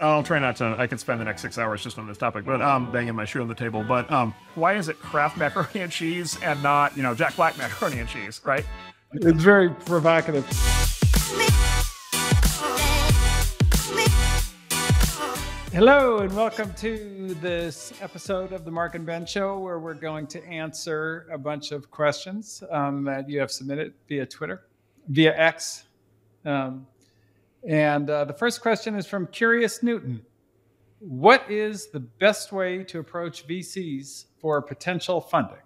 I'll try not to. I could spend the next 6 hours just on this topic, but banging my shoe on the table. But why is it Kraft macaroni and cheese and not, Jack Black macaroni and cheese, right? It's very provocative. Hello, and welcome to this episode of the Marc and Ben Show, where we're going to answer a bunch of questions that you have submitted via Twitter, via X. And the first question is from Curious Newton. What is the best way to approach VCs for potential funding?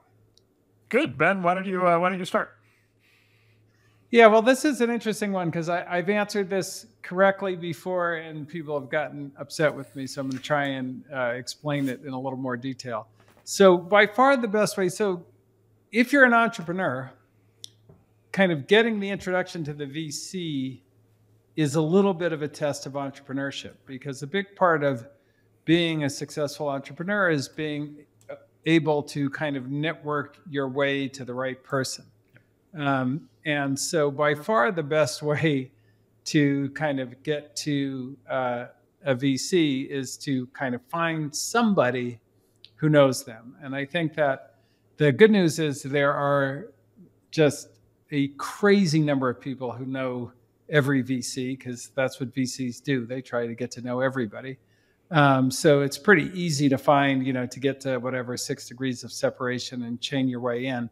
Good, Ben. Why don't you start? Yeah, well, this is an interesting one because I've answered this correctly before and people have gotten upset with me. So I'm going to try and explain it in a little more detail. So by far the best way. So if you're an entrepreneur, kind of getting the introduction to the VC is a little bit of a test of entrepreneurship, because a big part of being a successful entrepreneur is being able to kind of network your way to the right person. And so by far the best way to kind of get to a VC is to kind of find somebody who knows them. And I think that the good news is there are just a crazy number of people who know every VC, because that's what VCs do. They try to get to know everybody. So it's pretty easy to find, to get to whatever 6 degrees of separation and chain your way in.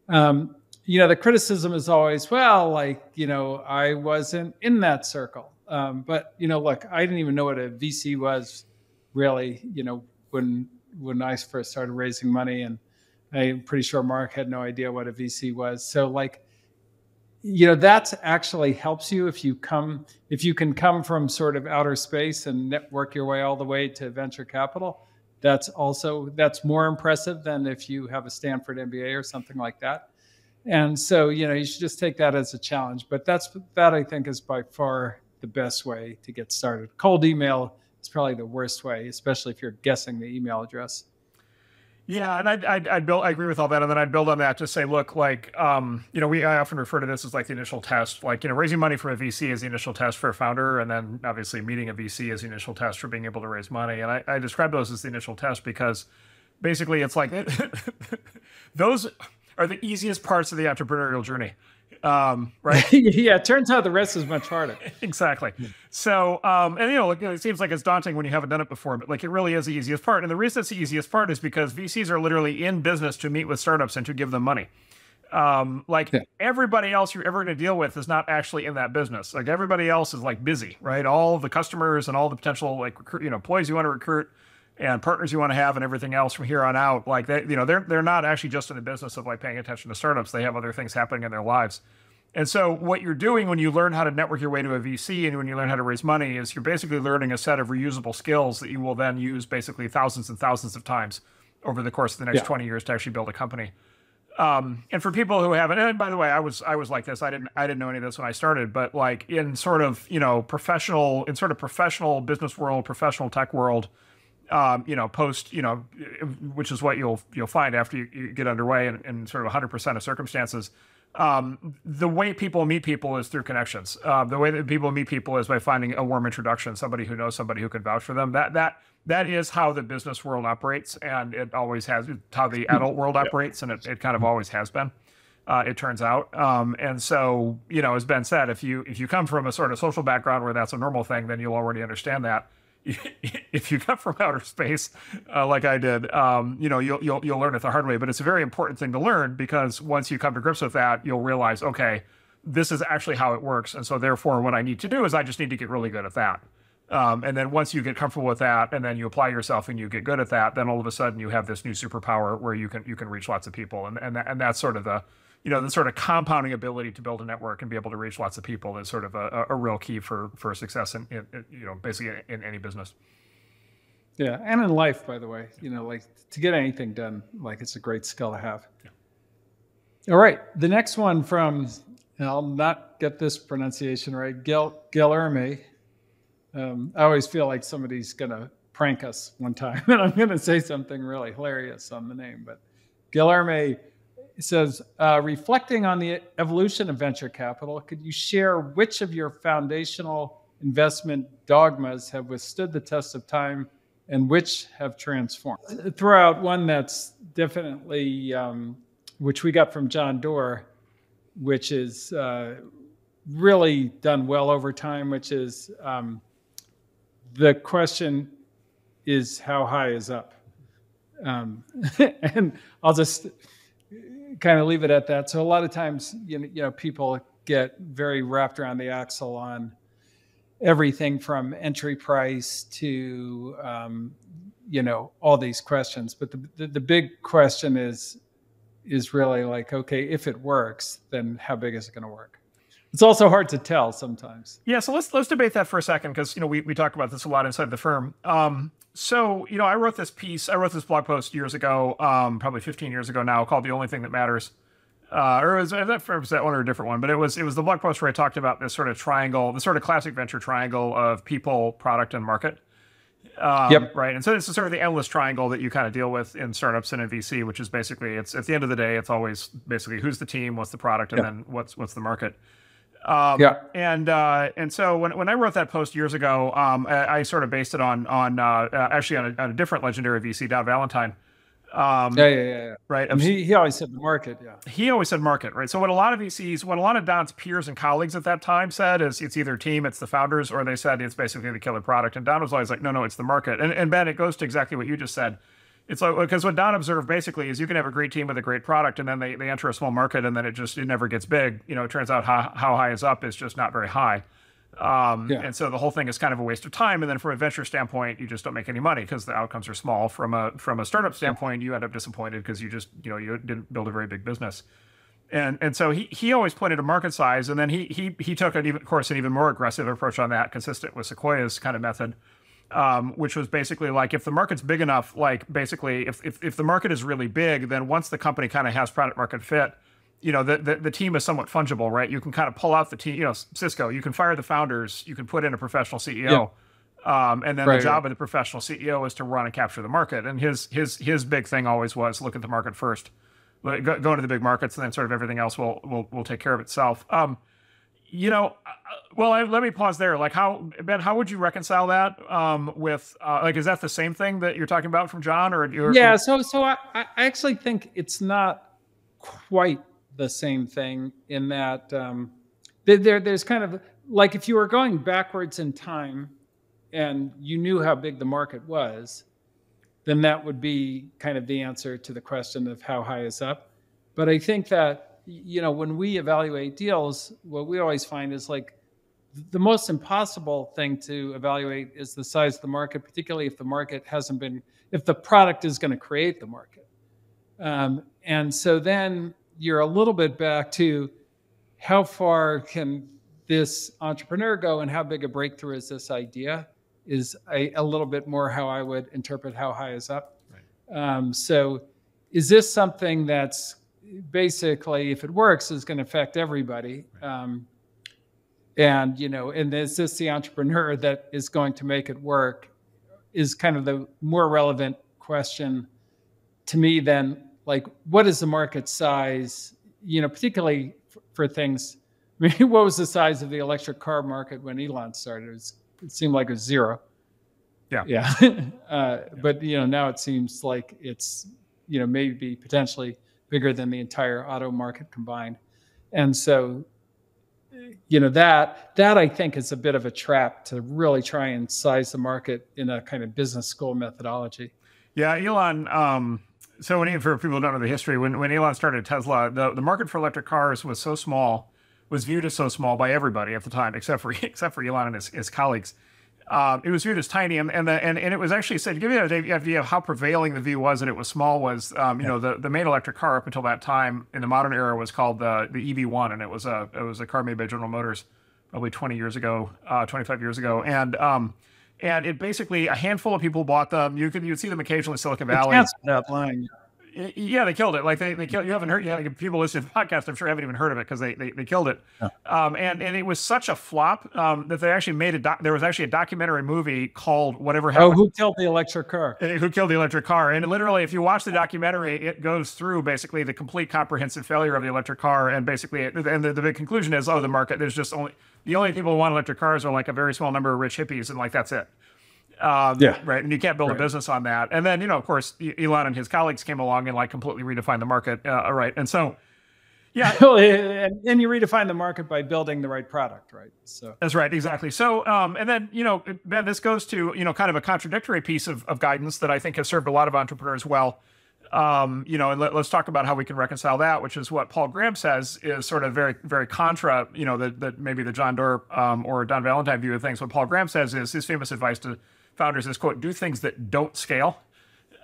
The criticism is always, I wasn't in that circle. But, look, I didn't even know what a VC was really, when I first started raising money. And I'm pretty sure Marc had no idea what a VC was. So that actually helps you if you can come from sort of outer space and network your way all the way to venture capital. That's more impressive than if you have a Stanford MBA or something like that. And so, you should just take that as a challenge. But that I think is by far the best way to get started. Cold email is probably the worst way, especially if you're guessing the email address. Yeah, and I agree with all that, and then I'd build on that to say, look, I often refer to this as like the initial test. Raising money from a VC is the initial test for a founder, and then obviously meeting a VC is the initial test for being able to raise money. And I describe those as the initial test because basically it's like those are the easiest parts of the entrepreneurial journey. Right? Yeah, it turns out the rest is much harder. Exactly. So, it seems like it's daunting when you haven't done it before, but it really is the easiest part. And the reason it's the easiest part is because VCs are literally in business to meet with startups and to give them money. Everybody else you're ever going to deal with is not actually in that business. Everybody else is busy, right? All the customers and all the potential employees you want to recruit and partners you want to have and everything else from here on out, they're not actually just in the business of paying attention to startups. They have other things happening in their lives. And so what you're doing when you learn how to network your way to a VC and when you learn how to raise money is you're basically learning a set of reusable skills that you will then use basically thousands and thousands of times over the course of the next 20 years to actually build a company. And for people who haven't, and by the way, I was like this. I didn't know any of this when I started, but in sort of professional business world, professional tech world, post, which is what you'll find after you get underway in sort of 100% of circumstances. The way people meet people is through connections. The way that people meet people is by finding a warm introduction, somebody who knows somebody who can vouch for them. That is how the business world operates, and it always has. It's how the adult world operates, and it kind of always has been. It turns out, and so as Ben said, if you come from a sort of social background where that's a normal thing, then you'll already understand that. If you come from outer space, like I did, you'll learn it the hard way. But it's a very important thing to learn because once you come to grips with that, you'll realize, okay, this is actually how it works. And so therefore, what I need to do is I just need to get really good at that. And then once you get comfortable with that, and then you apply yourself and you get good at that, then all of a sudden you have this new superpower where you can reach lots of people. And that's sort of the sort of compounding ability to build a network and be able to reach lots of people is sort of a real key for success in basically in any business. Yeah, and in life, by the way, to get anything done, it's a great skill to have. Yeah. All right, the next one from, and I'll not get this pronunciation right, Guilherme. I always feel like somebody's gonna prank us one time, and I'm gonna say something really hilarious on the name, but Guilherme. It says, reflecting on the evolution of venture capital, could you share which of your foundational investment dogmas have withstood the test of time and which have transformed. Throw out one that's definitely, which we got from John Doerr, which is really done well over time, which is the question is how high is up? And I'll just kind of leave it at that. So a lot of times, people get very wrapped around the axle on everything from entry price to, all these questions. But the big question is really like, okay, if it works, then how big is it going to work? It's also hard to tell sometimes. Yeah, so let's debate that for a second, because we talk about this a lot inside the firm. So I wrote this blog post years ago, probably 15 years ago now, called "The Only Thing That Matters," or was that one or a different one? But it was the blog post where I talked about this sort of triangle, the sort of classic venture triangle of people, product, and market. Yep. Right. And so this is sort of the endless triangle that you kind of deal with in startups and in VC, which is basically, it's at the end of the day, it's always basically who's the team, what's the product, and then what's the market. And so when I wrote that post years ago, I sort of based it on a different legendary VC, Don Valentine. Yeah. Right. And he always said the market. Yeah. He always said market. Right. So what a lot of Don's peers and colleagues at that time said is it's either team, it's the founders, or they said it's basically the killer product. And Don was always like, no, it's the market. And Ben, it goes to exactly what you just said. It's like, because what Don observed basically is you can have a great team with a great product, and then they enter a small market, and then it never gets big. It turns out how high is up is just not very high. And so the whole thing is kind of a waste of time. And then from a venture standpoint, you just don't make any money because the outcomes are small. From a startup standpoint, you end up disappointed because you didn't build a very big business. And so he always pointed to market size, and then he took an even more aggressive approach on that, consistent with Sequoia's kind of method. Which was basically like, if the market's big enough, like basically if the market is really big, then once the company kind of has product market fit, the team is somewhat fungible, right? You can kind of pull out the team, Cisco, you can fire the founders, you can put in a professional CEO. And then the job of the professional CEO is to run and capture the market. And his big thing always was look at the market first, go into the big markets, and then sort of everything else will take care of itself. Let me pause there. Like, Ben, how would you reconcile that with is that the same thing that you're talking about from John, or? Yeah. So I actually think it's not quite the same thing in that there's kind of like, if you were going backwards in time and you knew how big the market was, then that would be kind of the answer to the question of how high is up. But I think that, when we evaluate deals, what we always find is like the most impossible thing to evaluate is the size of the market, particularly if the market if the product is going to create the market. And so then you're a little bit back to how far can this entrepreneur go and how big a breakthrough is this idea is a little bit more how I would interpret how high is up. Right. So is this something that's basically, if it works, is going to affect everybody? Right. And is this the entrepreneur that is going to make it work is kind of the more relevant question to me than like, what is the market size, particularly for things. I mean, what was the size of the electric car market when Elon started? It seemed like it was zero. Yeah. But, now it seems like it's, maybe potentially bigger than the entire auto market combined. And so, that I think is a bit of a trap to really try and size the market in a kind of business school methodology. Yeah, Elon, so for people who don't know the history, when Elon started Tesla, the market for electric cars was viewed as so small by everybody at the time, except for Elon and his colleagues. It was viewed as tiny, and it was actually said, to give you an idea of how prevailing the view was that it was small, was the main electric car up until that time in the modern era was called the EV1, and it was a car made by General Motors probably 25 years ago, and it basically, a handful of people bought them. You'd see them occasionally in Silicon Valley. That's that line. Yeah, they killed it. Like they killed. You haven't heard. Yeah, people listening to the podcast, I'm sure haven't even heard of it because they killed it. Yeah. And it was such a flop that they actually made there was actually a documentary movie called Whatever Happened. Oh, Who Killed the Electric Car? Who Killed the Electric Car? And literally, if you watch the documentary, it goes through basically the complete comprehensive failure of the electric car, and basically, the big conclusion is, the market. the only people who want electric cars are like a very small number of rich hippies, and like that's it. Right. And you can't build a business on that. And then, of course, Elon and his colleagues came along and like completely redefined the market. Right. And so, yeah. And you redefine the market by building the right product, right? So that's right. Exactly. So, and then, Ben, this goes to, kind of a contradictory piece of guidance that I think has served a lot of entrepreneurs well. And let's talk about how we can reconcile that, which is what Paul Graham says is sort of very, very contra, that maybe the John Doerr or Don Valentine view of things. What Paul Graham says is his famous advice to founders is, quote, do things that don't scale.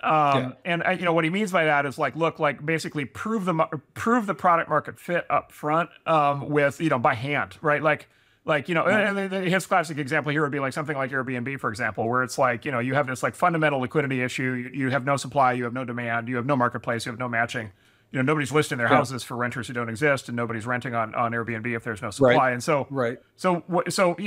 And what he means by that is like, look, like basically prove the product market fit up front with, by hand, right? And his classic example here would be like something like Airbnb, for example, where it's like, you have this like fundamental liquidity issue. You have no supply, you have no demand, you have no marketplace, you have no matching. Nobody's listing their houses for renters who don't exist, and nobody's renting on Airbnb if there's no supply. Right. And so,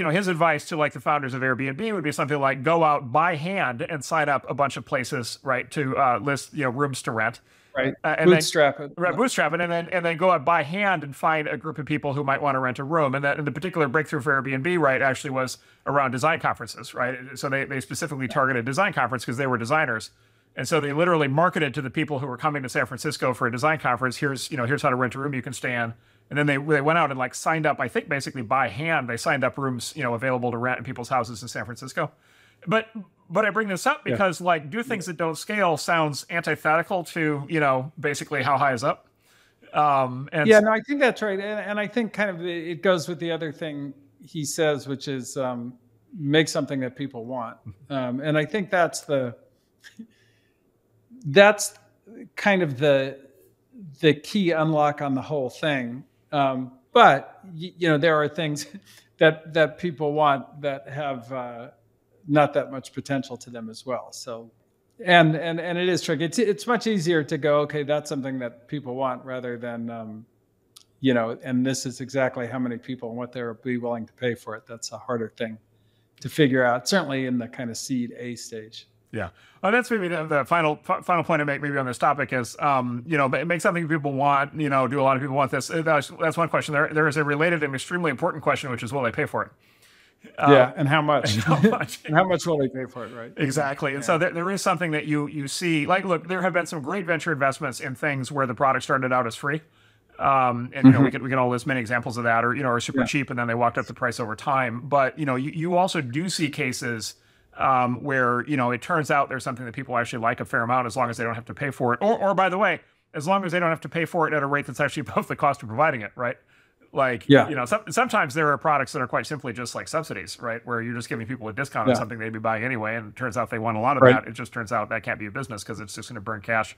his advice to like the founders of Airbnb would be something like go out by hand and sign up a bunch of places, right, to list rooms to rent. Right. And bootstrap it. Right, bootstrap it, and then go out by hand and find a group of people who might want to rent a room. And the particular breakthrough for Airbnb, right, actually was around design conferences, right? So they specifically targeted design conference because they were designers. And so they literally marketed to the people who were coming to San Francisco for a design conference. Here's how to rent a room you can stay in. And then they went out and like signed up, I think basically by hand, they signed up rooms, available to rent in people's houses in San Francisco. But I bring this up because like do things that don't scale sounds antithetical to, basically how high is up. I think that's right. And I think kind of it goes with the other thing he says, which is make something that people want. And I think that's kind of the key unlock on the whole thing. But there are things that people want that have not that much potential to them as well. So, and it is tricky. It's much easier to go, okay, that's something that people want rather than, and this is exactly how many people and what they'll be willing to pay for it. That's a harder thing to figure out, certainly in the kind of seed A stage. Yeah. Well, that's maybe the final point I make maybe on this topic is, make something people want, do a lot of people want this. That's one question. There is a related and extremely important question, which is, will they pay for it? And how much? And how much will they pay for it, right? Exactly. And so there is something that you see, like, look, there have been some great venture investments in things where the product started out as free. We can all list many examples of that, or super cheap, and then they walked up the price over time. But, you also do see cases where, it turns out there's something that people actually like a fair amount as long as they don't have to pay for it. Or by the way, as long as they don't have to pay for it at a rate that's actually above the cost of providing it, right? Like, sometimes there are products that are quite simply just like subsidies, right? Where you're just giving people a discount on something they'd be buying anyway. And it turns out they want a lot of that. It just turns out that can't be a business because it's just going to burn cash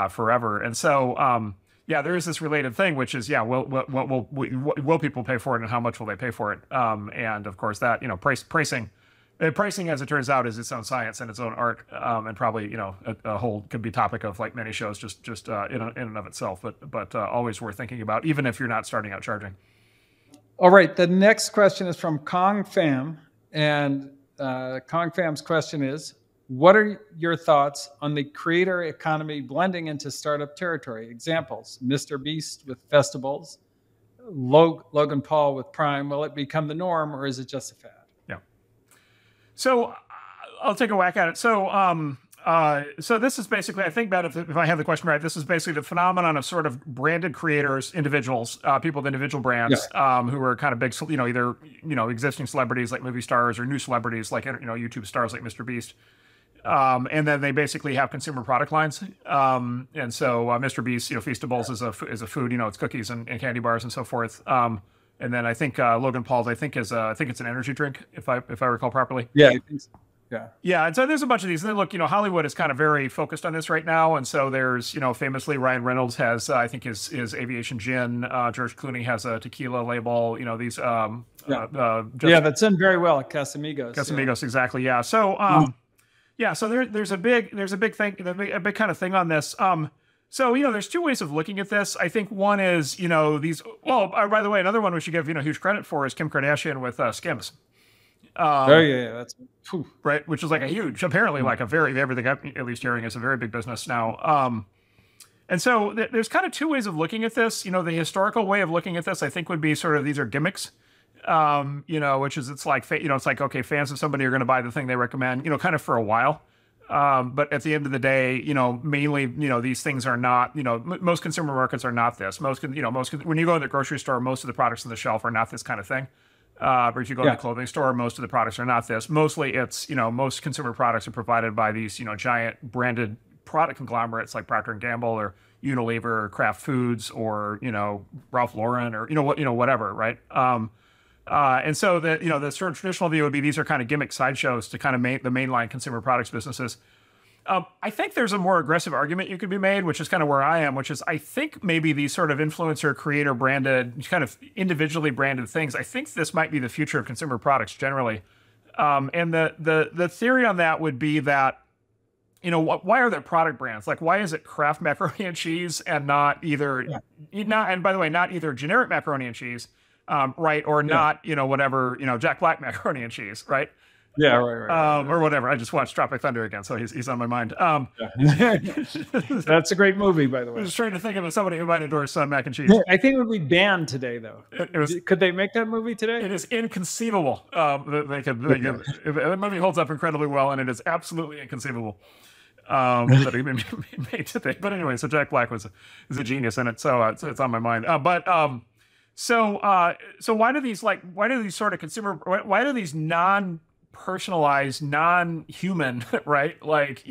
forever. And so, there is this related thing, which is, will people pay for it and how much will they pay for it? And of course that, pricing, as it turns out, is its own science and its own art, and probably a whole could be topic of like many shows just in and of itself, but always worth thinking about, even if you're not starting out charging. All right, the next question is from Kong Pham, and Kong Pham's question is, what are your thoughts on the creator economy blending into startup territory? Examples: Mr. Beast with festivals, Logan Paul with Prime. Will it become the norm, or is it just a fad? So I'll take a whack at it. So this is basically, I think, Ben, if I have the question right, this is basically the phenomenon of sort of branded creators, individuals, people with individual brands, who are kind of big, either, existing celebrities like movie stars or new celebrities like, YouTube stars like Mr. Beast. And then they basically have consumer product lines. And so Mr. Beast, Feastables is a food, it's cookies and candy bars and so forth. And then I think Logan Paul's, I think it's an energy drink, if I recall properly. Yeah, I think so. Yeah. Yeah, and so there's a bunch of these. And then look, Hollywood is kind of very focused on this right now. And so there's, famously Ryan Reynolds has, I think his aviation gin. George Clooney has a tequila label. These. That's done very well at Casamigos. Casamigos, exactly. Yeah. So so there's a big thing, a big kind of thing on this. So, there's two ways of looking at this. I think one is, these. Well, by the way, another one we should give huge credit for is Kim Kardashian with Skims. That's right, which is like a huge, apparently like a very, everything I'm at least hearing is a very big business now. And so there's kind of two ways of looking at this. The historical way of looking at this, I think, would be sort of these are gimmicks. which is it's like it's like okay, fans of somebody are going to buy the thing they recommend, kind of for a while. But at the end of the day, mainly, these things are not, most consumer markets are not this. When you go to the grocery store, most of the products on the shelf are not this kind of thing. But if you go to the clothing store, most of the products are not this. Mostly it's, most consumer products are provided by these, giant branded product conglomerates like Procter & Gamble or Unilever or Kraft Foods or, Ralph Lauren or, whatever, right? And so the sort of traditional view would be these are kind of gimmick sideshows to kind of the mainline consumer products businesses. I think there's a more aggressive argument you could be made, which is kind of where I am, which is I think maybe these sort of influencer, creator branded, kind of individually branded things, I think this might be the future of consumer products generally. And the theory on that would be that, why are there product brands? Like, why is it Kraft macaroni and cheese and not either, and by the way, not either generic macaroni and cheese, right, or not, whatever, Jack Black macaroni and cheese, right? Yeah, right. Or whatever. I just watched Tropic Thunder again, so he's on my mind. That's a great movie, by the way. I was trying to think of somebody who might endorse mac and cheese. I think it would be banned today, though. Could they make that movie today? It is inconceivable. The movie holds up incredibly well, and it is absolutely inconceivable that it be made today. But anyway, so Jack Black is a genius in it, so it's on my mind. So why do these sort of why do these non-personalized, non-human, right? Like,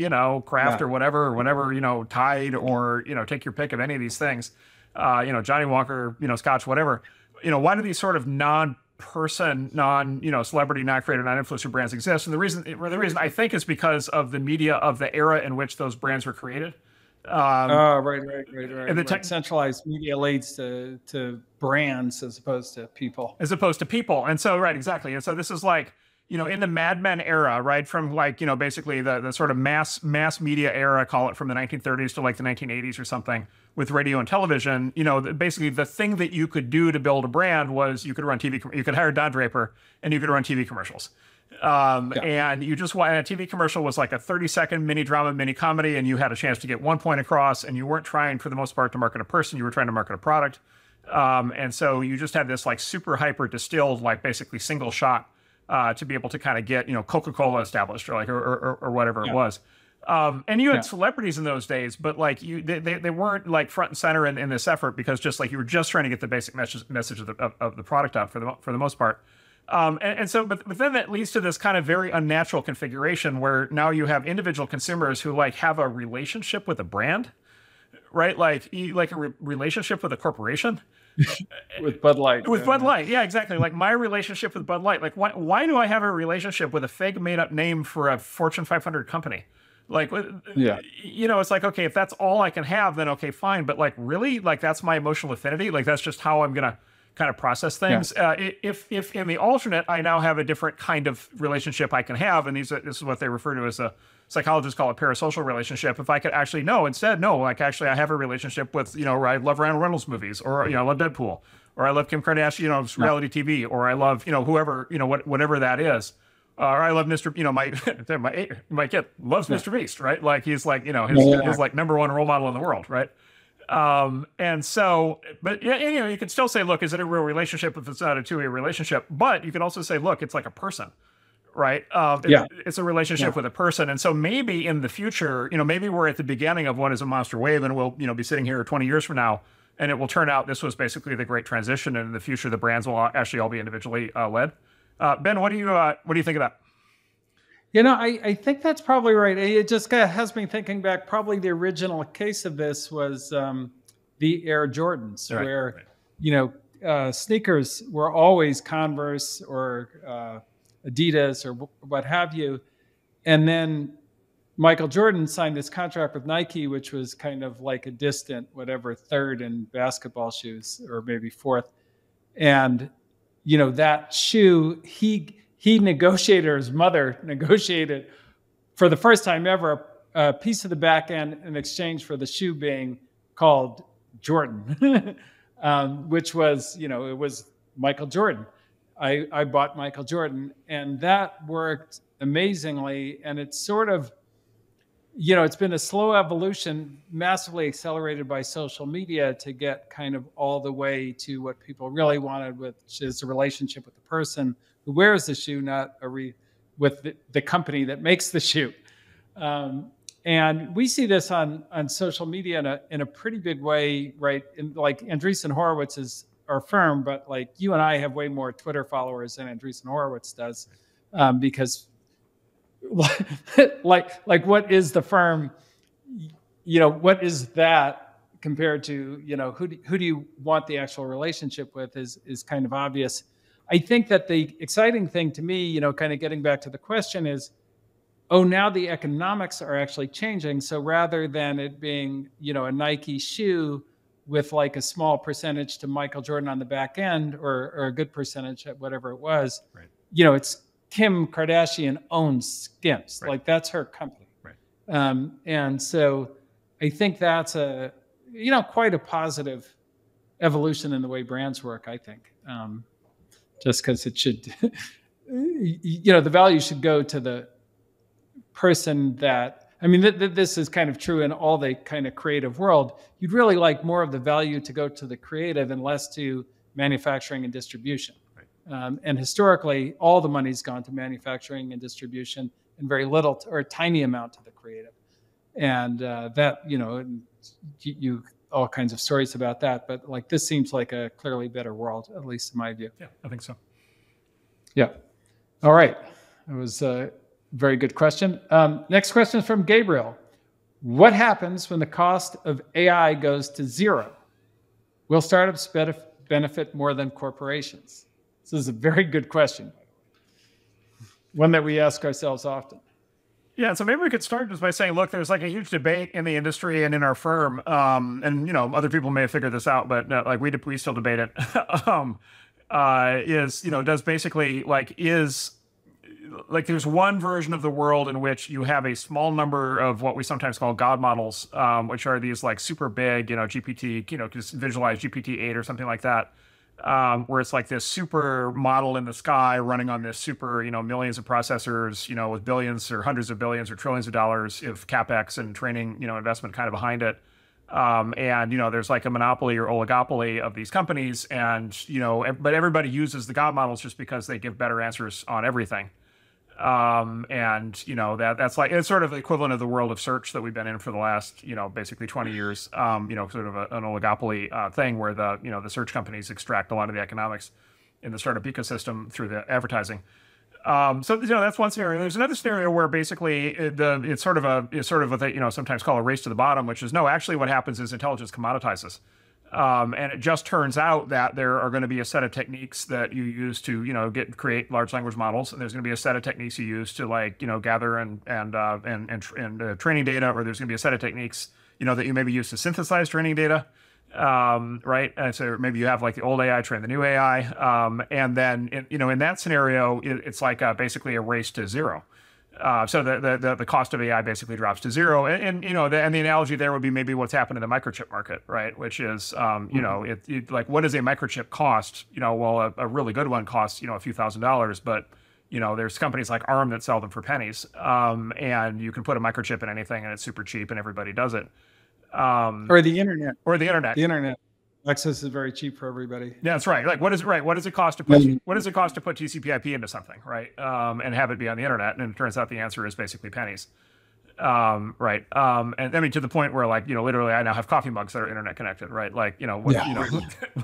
Kraft or whatever, Tide or, take your pick of any of these things, Johnny Walker, Scotch, whatever, why do these sort of non-person, celebrity, non-creator, non-influencer brands exist? And the reason I think is because of the media of the era in which those brands were created. Right. And the centralized media leads to brands as opposed to people. And so, right, exactly. And so this is like, in the Mad Men era, right, from like, basically the sort of mass media era, call it from the 1930s to like the 1980s or something, with radio and television, basically the thing that you could do to build a brand was you could run TV, you could hire Don Draper and you could run TV commercials. And you just want a TV commercial was like a 30-second mini drama, mini comedy, and you had a chance to get one point across, and you weren't trying for the most part to market a person, you were trying to market a product. And so you just had this like super hyper distilled, like basically single shot, to be able to kind of get, Coca-Cola established or like, or whatever it was. And you had celebrities in those days, but like they weren't like front and center in this effort because just like you were just trying to get the basic message of the product out for the most part. But then that leads to this kind of very unnatural configuration where now you have individual consumers who like have a relationship with a brand, right? Like a relationship with a corporation. With Bud Light. With Bud Light, yeah, exactly. Like my relationship with Bud Light. Like why do I have a relationship with a fake made up name for a Fortune 500 company? Like, it's like, okay, if that's all I can have, then okay, fine. But like, really, like that's my emotional affinity. Like that's just how I'm gonna kind of process things. If in the alternate, I now have a different kind of relationship I can have, and this is what they refer to as a psychologists call a parasocial relationship. If I could actually like actually I have a relationship with, where I love Ryan Reynolds movies, or, I love Deadpool, or I love Kim Kardashian, reality TV, or I love, whoever, whatever that is. Or I love Mr. My kid loves Mr. Beast, right? Like he's like, his like number one role model in the world, right? And so, but you could still say, look, is it a real relationship if it's not a two-way relationship? But you could also say, look, it's like a person, right? It's a relationship with a person. And so maybe in the future, maybe we're at the beginning of what is a monster wave, and we'll, be sitting here 20 years from now, and it will turn out this was basically the great transition. And in the future, the brands will actually all be individually led. Ben, what do you think of that? I think that's probably right. It just has me thinking back. Probably the original case of this was the Air Jordans, where sneakers were always Converse or Adidas or what have you, and then Michael Jordan signed this contract with Nike, which was kind of like a distant third in basketball shoes, or maybe fourth, and that shoe he negotiated, or his mother negotiated for the first time ever, a piece of the back end in exchange for the shoe being called Jordan, which was, it was Michael Jordan. I bought Michael Jordan, and that worked amazingly. And it's sort of, it's been a slow evolution, massively accelerated by social media to get kind of all the way to what people really wanted, which is a relationship with the person who wears the shoe, not with the company that makes the shoe. And we see this on social media in a pretty big way, right? Like Andreessen Horowitz is our firm, but like you and I have way more Twitter followers than Andreessen Horowitz does, because like what is the firm? What is that compared to who do you want the actual relationship with is kind of obvious. I think that the exciting thing to me, kind of getting back to the question is, now the economics are actually changing. So rather than it being, a Nike shoe with like a small percentage to Michael Jordan on the back end or a good percentage at whatever it was, right. It's Kim Kardashian owns Skims. Right. Like that's her company. Right. And so I think that's quite a positive evolution in the way brands work, I think. Just because it should, the value should go to the person that, this is kind of true in all the kind of creative world. You'd really like more of the value to go to the creative and less to manufacturing and distribution. Right. And historically, all the money's gone to manufacturing and distribution and very little or a tiny amount to the creative. And that, you all kinds of stories about that, but like this seems like a clearly better world, at least in my view. Yeah, I think so. Yeah. All right. That was a very good question. Next question is from Gabriel. What happens when the cost of AI goes to zero? Will startups benefit more than corporations? This is a very good question. One that we ask ourselves often. Yeah, so maybe we could start just by saying, look, there's like a huge debate in the industry and in our firm, and other people may have figured this out, but like we still debate it. Does basically there's one version of the world in which you have a small number of what we sometimes call God models, which are these like super big, GPT, just visualize GPT-8 or something like that. Where it's like this super model in the sky running on this super, millions of processors, with billions or hundreds of billions or trillions of dollars of capex and training, investment kind of behind it. There's like a monopoly or oligopoly of these companies, and but everybody uses the God models just because they give better answers on everything. That's like, it's sort of the equivalent of the world of search that we've been in for the last, basically 20 years, sort of an oligopoly thing where the search companies extract a lot of the economics in the startup ecosystem through the advertising. That's one scenario. There's another scenario where basically it's sort of what they sometimes call a race to the bottom, which is no, actually what happens is intelligence commoditizes. And it just turns out that there are going to be a set of techniques that you use to, create large language models, and there's going to be a set of techniques you use to gather and training data, or there's going to be a set of techniques, that you maybe use to synthesize training data, right? And so maybe you have like the old AI train the new AI, and then in that scenario, it's like basically a race to zero. So the cost of AI basically drops to zero, and the analogy there would be maybe what's happened in the microchip market, right? Which is like, what does a microchip cost? Well, a really good one costs a few $1,000s, but there's companies like ARM that sell them for pennies, and you can put a microchip in anything, and it's super cheap, and everybody does it. Or the internet. The internet. Access is very cheap for everybody. Yeah, that's right. Like, what does it cost to put TCP/IP into something, right? And have it be on the internet? And it turns out the answer is basically pennies, right? And to the point where literally I now have coffee mugs that are internet connected, right? Like,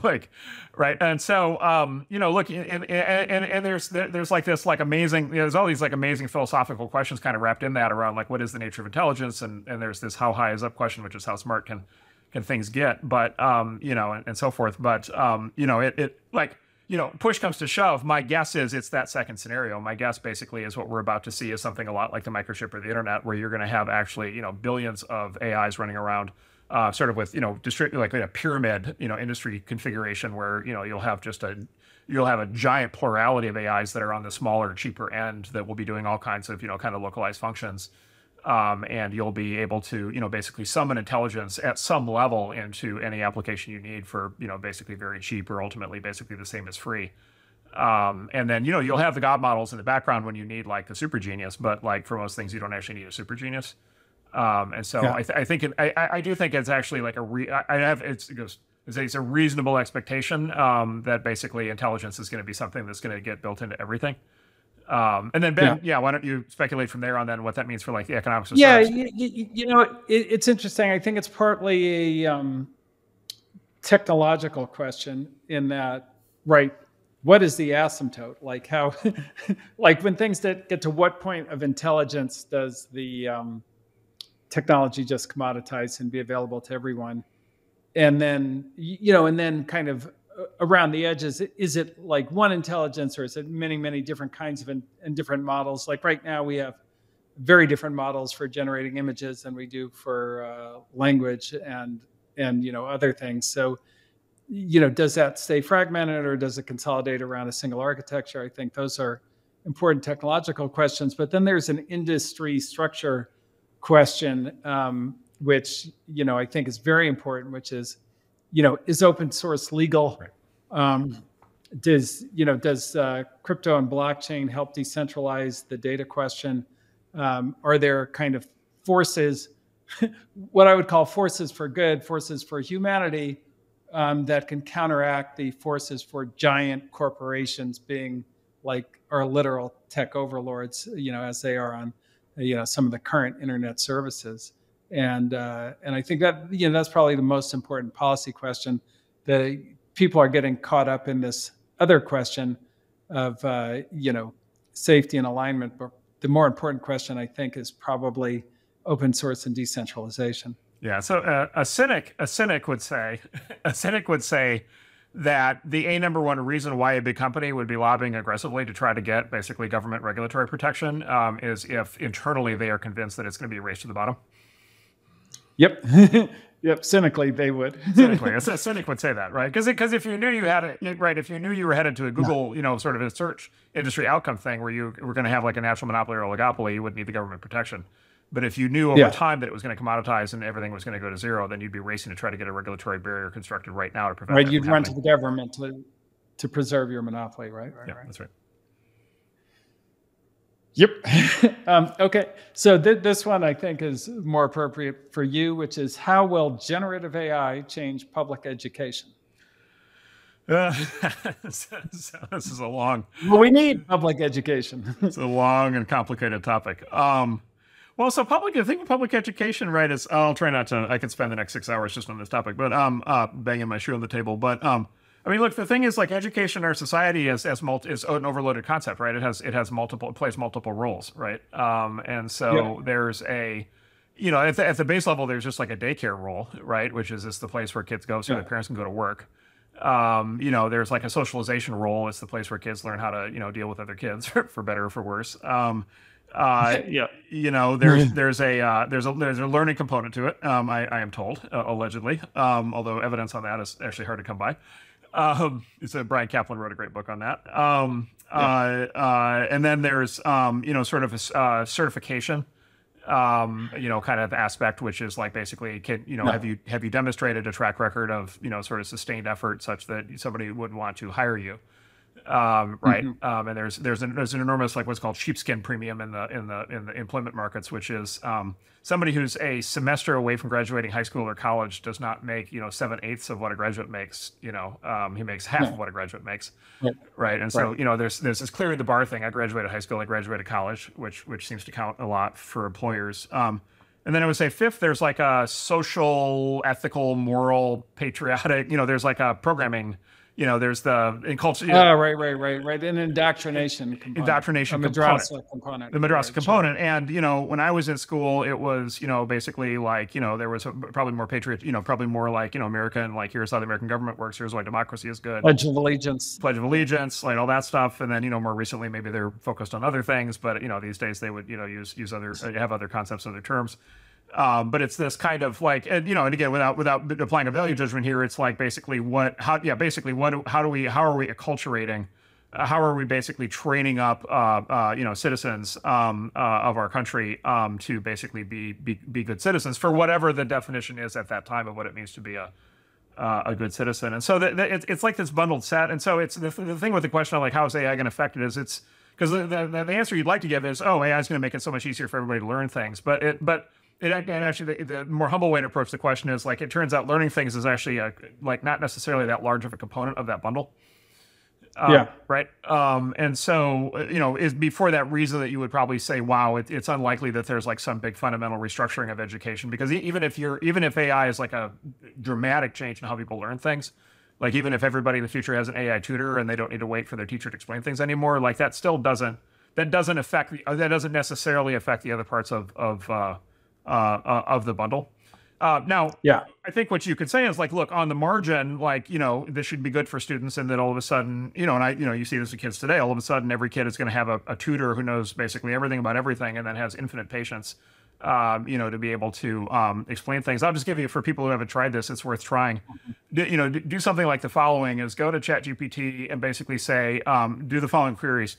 like, right? And so look, and there's like this amazing, there's all these amazing philosophical questions kind of wrapped in that around what is the nature of intelligence, and there's this how high is up question, which is how smart can things get, but and so forth. But push comes to shove, my guess is it's that second scenario. My guess basically is what we're about to see is something a lot like the microchip or the internet, where you're going to have actually billions of AIs running around, sort of with like a pyramid industry configuration, where you'll have a giant plurality of AIs that are on the smaller, cheaper end that will be doing all kinds of kind of localized functions. And you'll be able to, basically summon intelligence at some level into any application you need for, basically very cheap, or ultimately basically the same as free. And then, you'll have the God models in the background when you need like the super genius, but like for most things, you don't actually need a super genius. And so Yeah. I think I do think it's actually like it's a reasonable expectation that basically intelligence is going to be something that's going to get built into everything. And then Ben, why don't you speculate from there on then what that means for like the economics of Yeah, startups? it's interesting. I think it's partly a technological question in that, right? What is the asymptote? Like how, like when things that get to what point of intelligence does the technology just commoditize and be available to everyone? And then, and then kind of around the edges, is it like one intelligence or is it many, many different kinds of and different models? Like right now we have very different models for generating images than we do for language and other things. So, does that stay fragmented or does it consolidate around a single architecture? I think those are important technological questions. But then there's an industry structure question, which I think is very important, which is, is open source legal? Right. Does crypto and blockchain help decentralize the data question? Are there kind of forces, what I would call forces for good, forces for humanity, that can counteract the forces for giant corporations being like our literal tech overlords, as they are on, some of the current internet services. And I think that, that's probably the most important policy question, that people are getting caught up in this other question of, safety and alignment. But the more important question, I think, is probably open source and decentralization. Yeah. So a cynic would say, that the number one reason why a big company would be lobbying aggressively to try to get basically government regulatory protection is if internally they are convinced that it's going to be a race to the bottom. Yep. Yep. Cynically, they would. Cynically, a cynic would say that, right? Because if you knew you had it, right, if you knew you were headed to a Google, sort of a search industry outcome thing where you were going to have like a natural monopoly or oligopoly, you wouldn't need the government protection. But if you knew over time that it was going to commoditize and everything was going to go to zero, then you'd be racing to try to get a regulatory barrier constructed right now to prevent. Right, you'd run to the government to preserve your monopoly, right? Yeah, that's right. Yep. Okay, so this one I think is more appropriate for you, which is how will generative AI change public education? So this is a long. Well, we need public education. It's a long and complicated topic. Well, so I think public education, right, is, I'll try not to, I could spend the next 6 hours just on this topic, but banging my shoe on the table. But I mean, look, the thing is, like, education in our society is an overloaded concept, right? It plays multiple roles, right? And so there's a, at the base level, there's just like a daycare role, right? Which is the place where kids go so their parents can go to work. There's like a socialization role. It's the place where kids learn how to, deal with other kids for better or for worse. There's a learning component to it. I am told, allegedly, although evidence on that is actually hard to come by. Brian Kaplan wrote a great book on that. And then there's, sort of a certification, kind of aspect, which is like basically, have you demonstrated a track record of, sort of sustained effort such that somebody would want to hire you? Right. And there's an enormous, like, what's called sheepskin premium in the employment markets, which is somebody who's a semester away from graduating high school or college does not make 7/8 of what a graduate makes. He makes half of what a graduate makes. Right. And so there's this clearing the bar thing. I graduated high school, I graduated college, which seems to count a lot for employers. And then I would say fifth, there's like a social, ethical, moral, patriotic. There's like a programming. There's in culture. Right. An indoctrination component. Indoctrination component. The madrasa component. Sure. And, when I was in school, it was, basically like, there was probably more patriot, probably more like, American, like, here's how the American government works. Here's why democracy is good. Pledge of Allegiance, like all that stuff. And then, more recently, maybe they're focused on other things. But, these days they would, use have other concepts, other terms. But it's this kind of like, and again, without applying a value judgment here, it's like basically how are we acculturating, how are we basically training up, citizens of our country to basically be good citizens for whatever the definition is at that time of what it means to be a good citizen. And so it's like this bundled set. And so it's the thing with the question of like, how is AI going to affect it is because the answer you'd like to give is, AI is going to make it so much easier for everybody to learn things. But And actually, the more humble way to approach the question is like, it turns out learning things is actually like not necessarily that large of a component of that bundle. Right. And so, is before that reason that you would probably say, wow, it's unlikely that there's like some big fundamental restructuring of education, because even if AI is like a dramatic change in how people learn things, like even if everybody in the future has an AI tutor and they don't need to wait for their teacher to explain things anymore, like that still doesn't necessarily affect the other parts of the bundle. Now, I think what you could say is like, look, on the margin, like, this should be good for students. And then all of a sudden, you see this with kids today, all of a sudden, every kid is going to have a tutor who knows basically everything about everything and then has infinite patience, to be able to explain things. I'll just give you, for people who haven't tried this, it's worth trying. Do something like the following: is go to ChatGPT and basically say, do the following queries.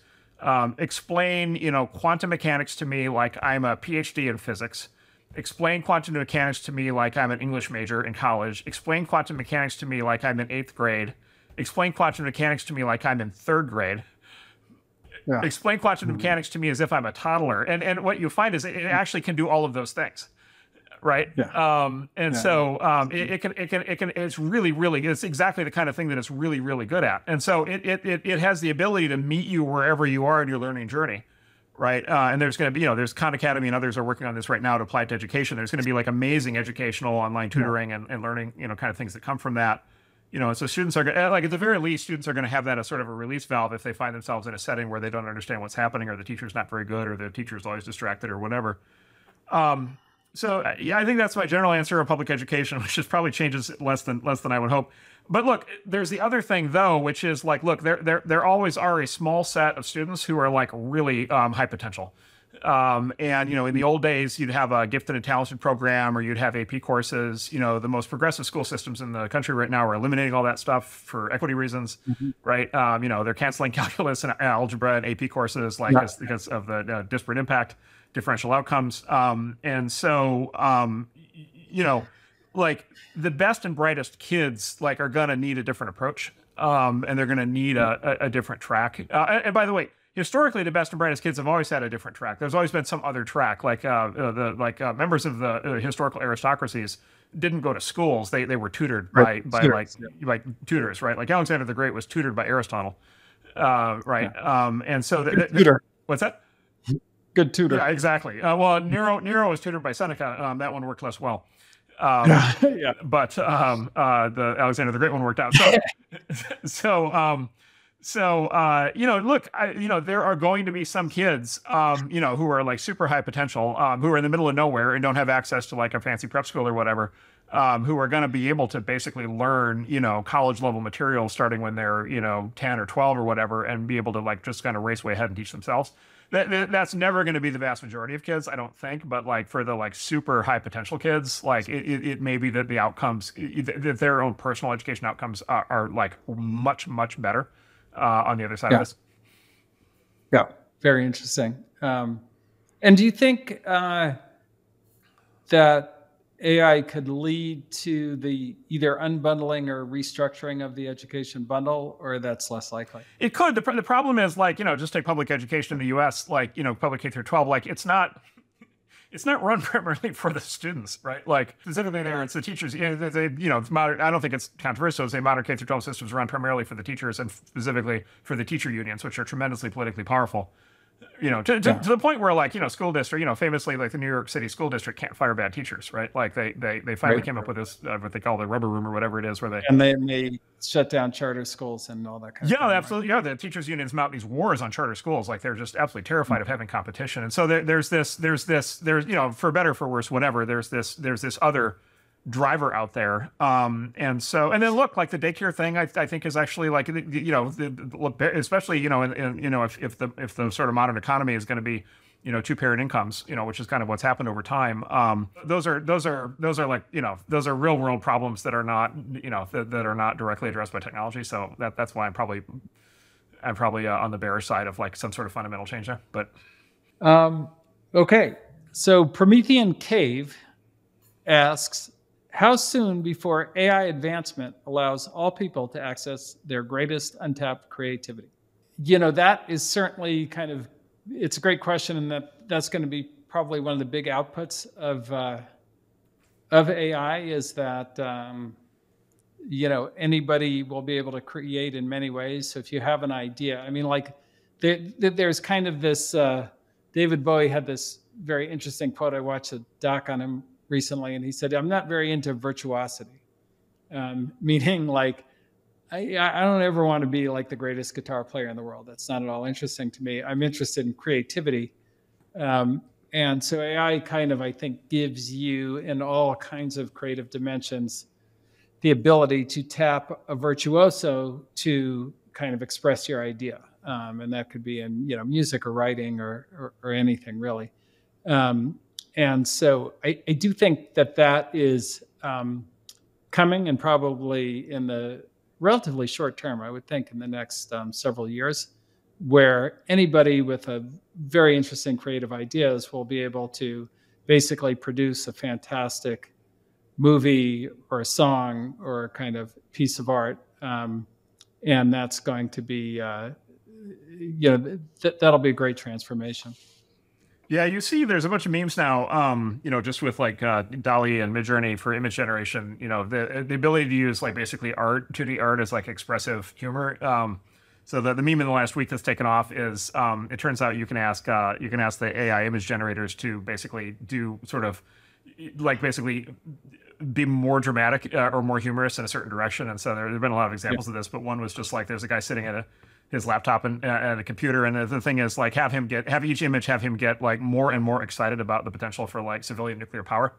Explain, quantum mechanics to me like I'm a PhD in physics. Explain quantum mechanics to me like I'm an English major in college. Explain quantum mechanics to me like I'm in 8th grade. Explain quantum mechanics to me like I'm in 3rd grade. Explain quantum mechanics to me as if I'm a toddler. And what you find is it actually can do all of those things. Right. It's really, really, it's exactly the kind of thing that it's really, really good at. And so it has the ability to meet you wherever you are in your learning journey. Right. And there's going to be, there's Khan Academy and others are working on this right now to apply it to education. There's going to be like amazing educational online tutoring and learning, kind of things that come from that. So students are like, at the very least, students are going to have that as sort of a release valve if they find themselves in a setting where they don't understand what's happening, or the teacher's not very good, or the teacher's always distracted, or whatever. So I think that's my general answer on public education, which just probably changes less than I would hope. But look, there's the other thing though, which is like, look, there always are a small set of students who are like really high potential. And in the old days, you'd have a gifted and talented program, or you'd have AP courses. The most progressive school systems in the country right now are eliminating all that stuff for equity reasons, right? They're canceling calculus and algebra and AP courses, like because of the disparate impact differential outcomes. And so, like the best and brightest kids like are going to need a different approach. And they're going to need a different track. And by the way, historically, the best and brightest kids have always had a different track. There's always been some other track, like members of the historical aristocracies didn't go to schools. They were tutored by tutors, right? Like Alexander the Great was tutored by Aristotle, right? And so tutor. What's that? Good tutor. Yeah, exactly. Well, Nero was tutored by Seneca. That one worked less well. But the Alexander the Great one worked out. Look, there are going to be some kids, who are like super high potential, who are in the middle of nowhere and don't have access to like a fancy prep school or whatever, who are going to be able to basically learn, college level material starting when they're, 10 or 12 or whatever, and be able to like just kind of race way ahead and teach themselves. That's never going to be the vast majority of kids, I don't think. But like for the like super high potential kids, like it may be that the outcomes, that their own personal education outcomes are like much, much better on the other side of this. Yeah, very interesting. And do you think that AI could lead to the either unbundling or restructuring of the education bundle, or that's less likely? It could. The problem is like, just take public education in the US, like, public K through 12, like it's not run primarily for the students, right? Like specifically there, it's the teachers. It's modern. I don't think it's controversial to say modern K through 12 systems run primarily for the teachers, and specifically for the teacher unions, which are tremendously politically powerful. To the point where like, school district, famously like the New York City school district can't fire bad teachers, right? Like they finally came up with this, what they call the rubber room or whatever it is, where they shut down charter schools and all that kind of thing. Yeah, absolutely. Right? Yeah, the teachers unions mount these wars on charter schools. Like they're just absolutely terrified of having competition. And so there's for better, for worse, whatever, there's this other driver out there. And then look, like the daycare thing, I think is actually like, especially, if the sort of modern economy is going to be, two-parent incomes, which is kind of what's happened over time. Those are like, those are real world problems that are not, that are not directly addressed by technology. So that's why I'm probably on the bearish side of like some sort of fundamental change there. But okay. So Promethean Cave asks, how soon before AI advancement allows all people to access their greatest untapped creativity? That is certainly it's a great question, and that's going to be probably one of the big outputs of AI is that anybody will be able to create in many ways. So if you have an idea, I mean, like there's kind of this. David Bowie had this very interesting quote. I watched a doc on him recently, and he said, "I'm not very into virtuosity," meaning like. I don't ever want to be like the greatest guitar player in the world. That's not at all interesting to me. I'm interested in creativity. And so AI kind of, I think, gives you in all kinds of creative dimensions the ability to tap a virtuoso to kind of express your idea. And that could be in music or writing or anything really. And so I do think that is coming, and probably in the relatively short term, I would think in the next several years, where anybody with a very interesting creative ideas will be able to basically produce a fantastic movie or a song or a kind of piece of art. And that's going to be, that'll be a great transformation. Yeah, you see, there's a bunch of memes now, just with like DALL-E and Midjourney for image generation. The ability to use like basically art, 2D art, as like expressive humor. So the meme in the last week that's taken off is it turns out you can ask the AI image generators to basically do sort of like basically be more dramatic or more humorous in a certain direction. And so there have been a lot of examples of this, but one was just like there's a guy sitting at his laptop and a computer, and the thing is like have each image have him get like more and more excited about the potential for like civilian nuclear power.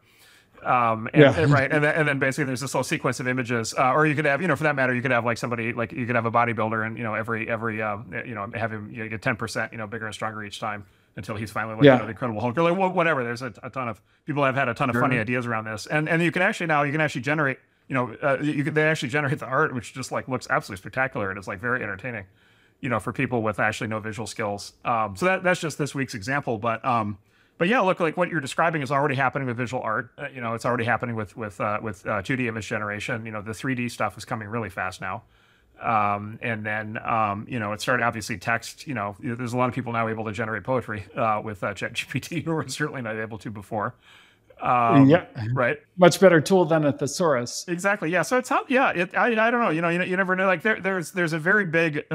Right, and then basically there's this whole sequence of images, or you could have, for that matter, you could have like somebody, like you could have a bodybuilder, and every have him get 10% bigger and stronger each time until he's finally like the Incredible Hulk, or like whatever. There's a ton of people have had a ton of funny ideas around this, and you can actually generate they actually generate the art, which just like looks absolutely spectacular and is like very entertaining, for people with actually no visual skills. So that's just this week's example, but yeah, look, like what you're describing is already happening with visual art. It's already happening with 2D image generation. The 3D stuff is coming really fast now. And then, it started obviously text. There's a lot of people now able to generate poetry with ChatGPT, who were certainly not able to before. Right. Much better tool than a thesaurus. Exactly. Yeah. So it's I don't know. You never know. Like there's a very big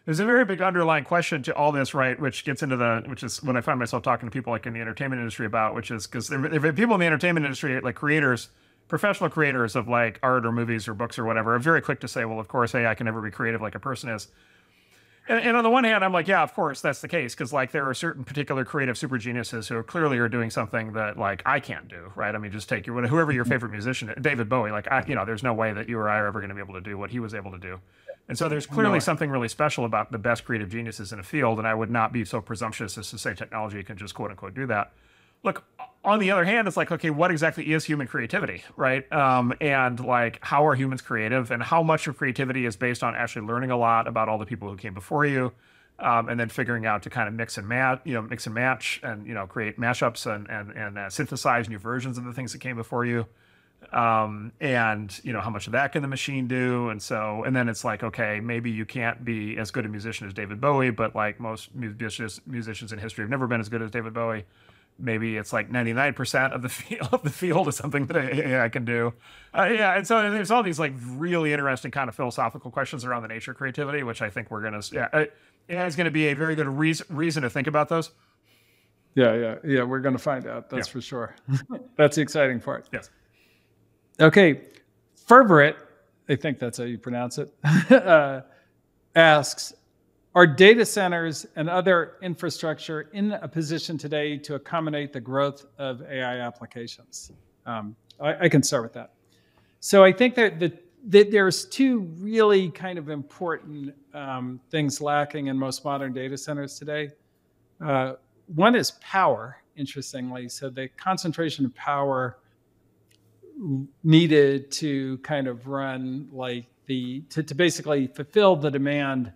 there's a very big underlying question to all this, right? Which is when I find myself talking to people like in the entertainment industry about, which is because there are people in the entertainment industry, like creators, professional creators of like art or movies or books or whatever, are very quick to say, well, of course, AI can never be creative like a person is. And on the one hand, I'm like, yeah, of course, that's the case, because like there are certain particular creative super geniuses who clearly are doing something that like I can't do, right? I mean, just take whoever your favorite musician is, David Bowie. Like, there's no way that you or I are ever going to be able to do what he was able to do. And so there's clearly something really special about the best creative geniuses in a field, and I would not be so presumptuous as to say technology can just quote unquote do that. Look, on the other hand, it's like, okay, what exactly is human creativity, right? And like, how are humans creative, and how much of creativity is based on actually learning a lot about all the people who came before you, and then figuring out to kind of mix and match, and create mashups and synthesize new versions of the things that came before you, and how much of that can the machine do, and then it's like, okay, maybe you can't be as good a musician as David Bowie, but like most musicians in history have never been as good as David Bowie. Maybe it's like 99% of the field is something that AI can do. And so there's all these like really interesting kind of philosophical questions around the nature of creativity, which I think we're going to, AI is going to be a very good reason to think about those. Yeah. We're going to find out. That's for sure. That's the exciting part. Yes. Okay. Ferveret, I think that's how you pronounce it, asks, are data centers and other infrastructure in a position today to accommodate the growth of AI applications? I can start with that. So I think that there's two really kind of important things lacking in most modern data centers today. One is power, interestingly. So the concentration of power needed to kind of run like to basically fulfill the demand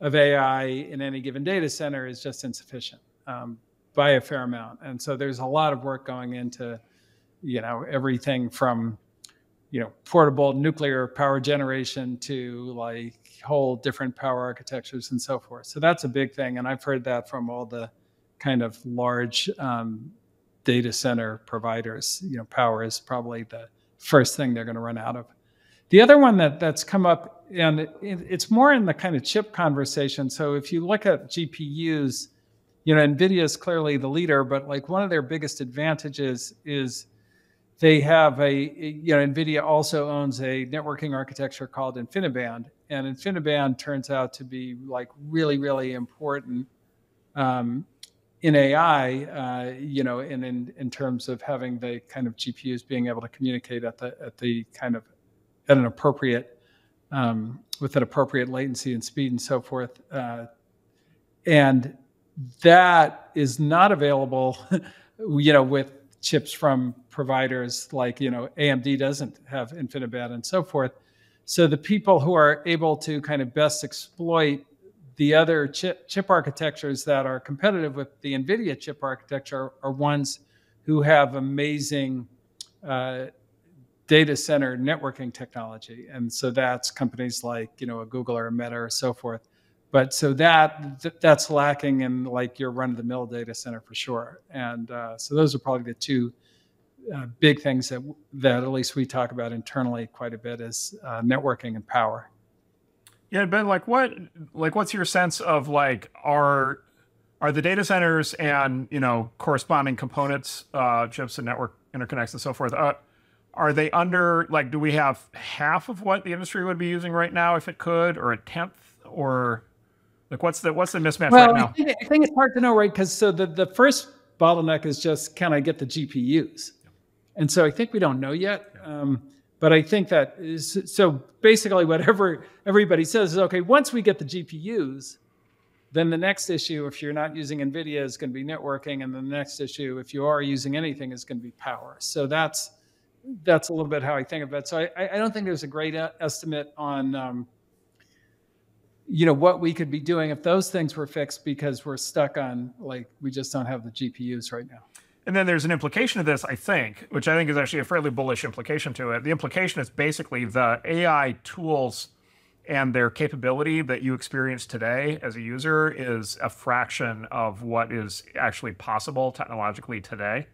of AI in any given data center is just insufficient by a fair amount. And so there's a lot of work going into, everything from, portable nuclear power generation to like whole different power architectures and so forth. So that's a big thing. And I've heard that from all the kind of large data center providers. Power is probably the first thing they're going to run out of. The other one that's come up, and it's more in the kind of chip conversation. So if you look at GPUs, NVIDIA is clearly the leader, but like one of their biggest advantages is they have NVIDIA also owns a networking architecture called InfiniBand, and InfiniBand turns out to be like really, really important in AI, and in terms of having the kind of GPUs being able to communicate at an appropriate with an appropriate latency and speed and so forth, and that is not available, with chips from providers like AMD doesn't have InfiniBand and so forth. So the people who are able to kind of best exploit the other chip architectures that are competitive with the NVIDIA chip architecture are ones who have amazing data center networking technology. And so that's companies like, a Google or a Meta or so forth. But so that's lacking in like your run-of-the-mill data center for sure. And so those are probably the two big things that at least we talk about internally quite a bit is networking and power. Yeah, Ben, what's your sense of like are the data centers and corresponding components, chips and network interconnects and so forth, are they under, like, do we have half of what the industry would be using right now if it could, or a tenth, or like what's the mismatch right now? I think it's hard to know, right? Because so the first bottleneck is just, can I get the GPUs? And so I think we don't know yet. But I think that is, so basically whatever everybody says is, okay, once we get the GPUs, then the next issue, if you're not using NVIDIA, is going to be networking. And the next issue, if you are using anything, is going to be power. So that's a little bit how I think of it. So I don't think there's a great estimate on, what we could be doing if those things were fixed, because we're stuck on, like, we just don't have the GPUs right now. And then there's an implication of this, I think, which I think is actually a fairly bullish implication to it. The implication is basically the AI tools and their capability that you experience today as a user is a fraction of what is actually possible technologically today.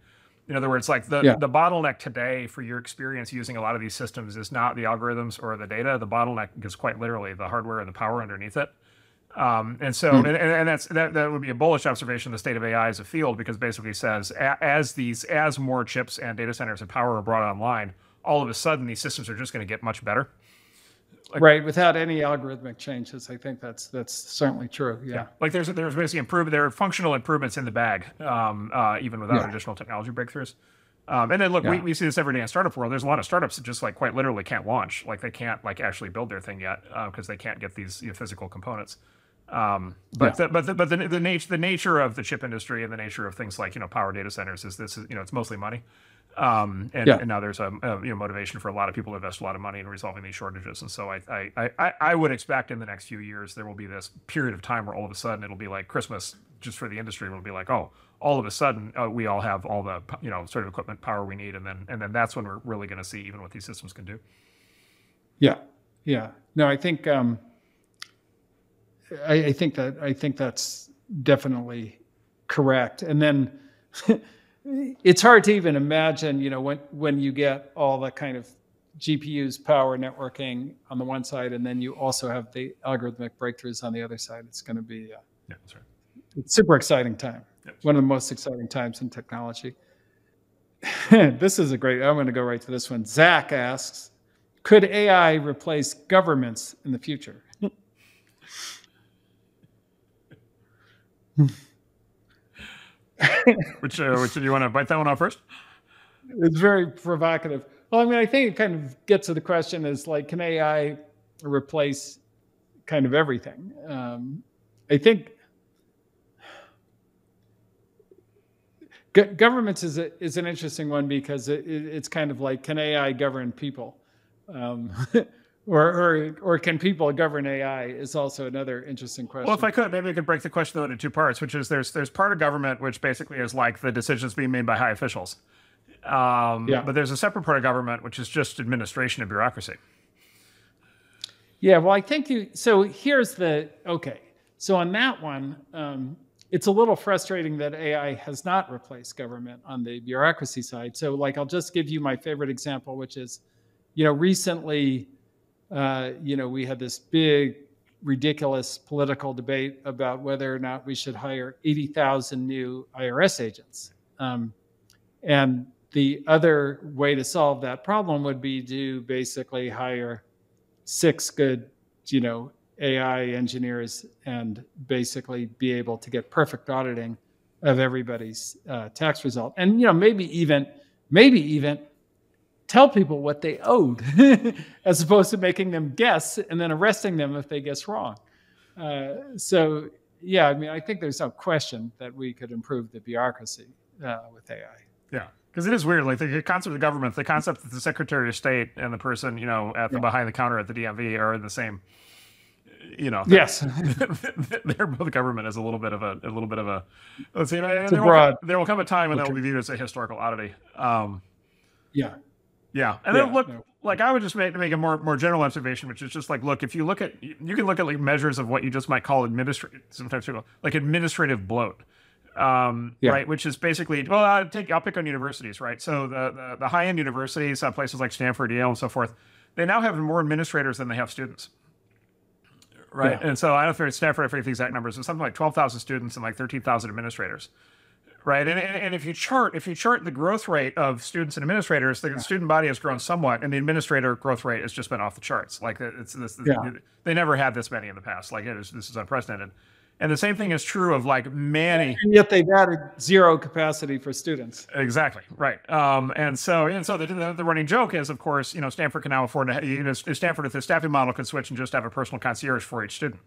In other words, like the bottleneck today for your experience using a lot of these systems is not the algorithms or the data. The bottleneck is quite literally the hardware and the power underneath it. And so, and that would be a bullish observation of the state of AI as a field, because basically says as more chips and data centers and power are brought online, all of a sudden these systems are just going to get much better. Like, right, without any algorithmic changes. I think that's certainly true. Yeah. Like there's basically there are functional improvements in the bag, even without additional technology breakthroughs. And then look, we see this every day in startup world. There's a lot of startups that just like quite literally can't launch. Like they can't like actually build their thing yet because they can't get these physical components. But the nature of the chip industry and the nature of things like power data centers is it's mostly money. And now there's a motivation for a lot of people to invest a lot of money in resolving these shortages. And so I would expect in the next few years there will be this period of time where all of a sudden it'll be like Christmas just for the industry. It'll be like, oh, all of a sudden we all have all the sort of equipment power we need, and then that's when we're really going to see even what these systems can do. Yeah. No, I think I think that's definitely correct. And then it's hard to even imagine, when you get all the kind of GPUs, power, networking on the one side, and then you also have the algorithmic breakthroughs on the other side. It's going to be that's right. It's a super exciting time. Yep. One of the most exciting times in technology. This is I'm going to go right to this one. Zach asks, could AI replace governments in the future? Which do you want to bite that one off first? It's very provocative. Well, I mean, I think it kind of gets to the question is like, can AI replace kind of everything? I think governments is an interesting one because it's kind of like, can AI govern people? Or can people govern AI is also another interesting question. Well, if I could, maybe I could break the question into two parts, which is there's part of government, which basically is like the decisions being made by high officials. But there's a separate part of government, which is just administration and bureaucracy. Yeah, well, I think so here's okay. So on that one, it's a little frustrating that AI has not replaced government on the bureaucracy side. So, like, I'll just give you my favorite example, which is, recently, we had this big, ridiculous political debate about whether or not we should hire 80,000 new IRS agents. And the other way to solve that problem would be to basically hire 6 good, AI engineers and basically be able to get perfect auditing of everybody's tax result. And, maybe even tell people what they owed as opposed to making them guess and then arresting them if they guess wrong. So, yeah, I think there's no question that we could improve the bureaucracy with AI. Yeah, because it is weird. Like the concept of government, the concept that the Secretary of State and the person, at the behind the counter at the DMV are the same. Yes, they're both government is a little bit of a. Let's see, there will come a time when that will be viewed as a historical oddity. Yeah. Yeah, and then look, like I would just make a more general observation, which is just like, look, if you can look at like measures of what you just might call administrative bloat, right? Which is basically, well, I'll pick on universities, right? So the high end universities, places like Stanford, Yale, and so forth, they now have more administrators than they have students, right? Yeah. And so I don't know if Stanford, I forget the exact numbers, it's something like 12,000 students and like 13,000 administrators. Right, and if you chart the growth rate of students and administrators, the student body has grown somewhat, and the administrator growth rate has just been off the charts. Like they never had this many in the past. Like this is unprecedented. And the same thing is true of like many. And yet they've added zero capacity for students. Exactly right. And so the running joke is, of course, Stanford can now afford to. Stanford, if the staffing model could switch and just have a personal concierge for each student.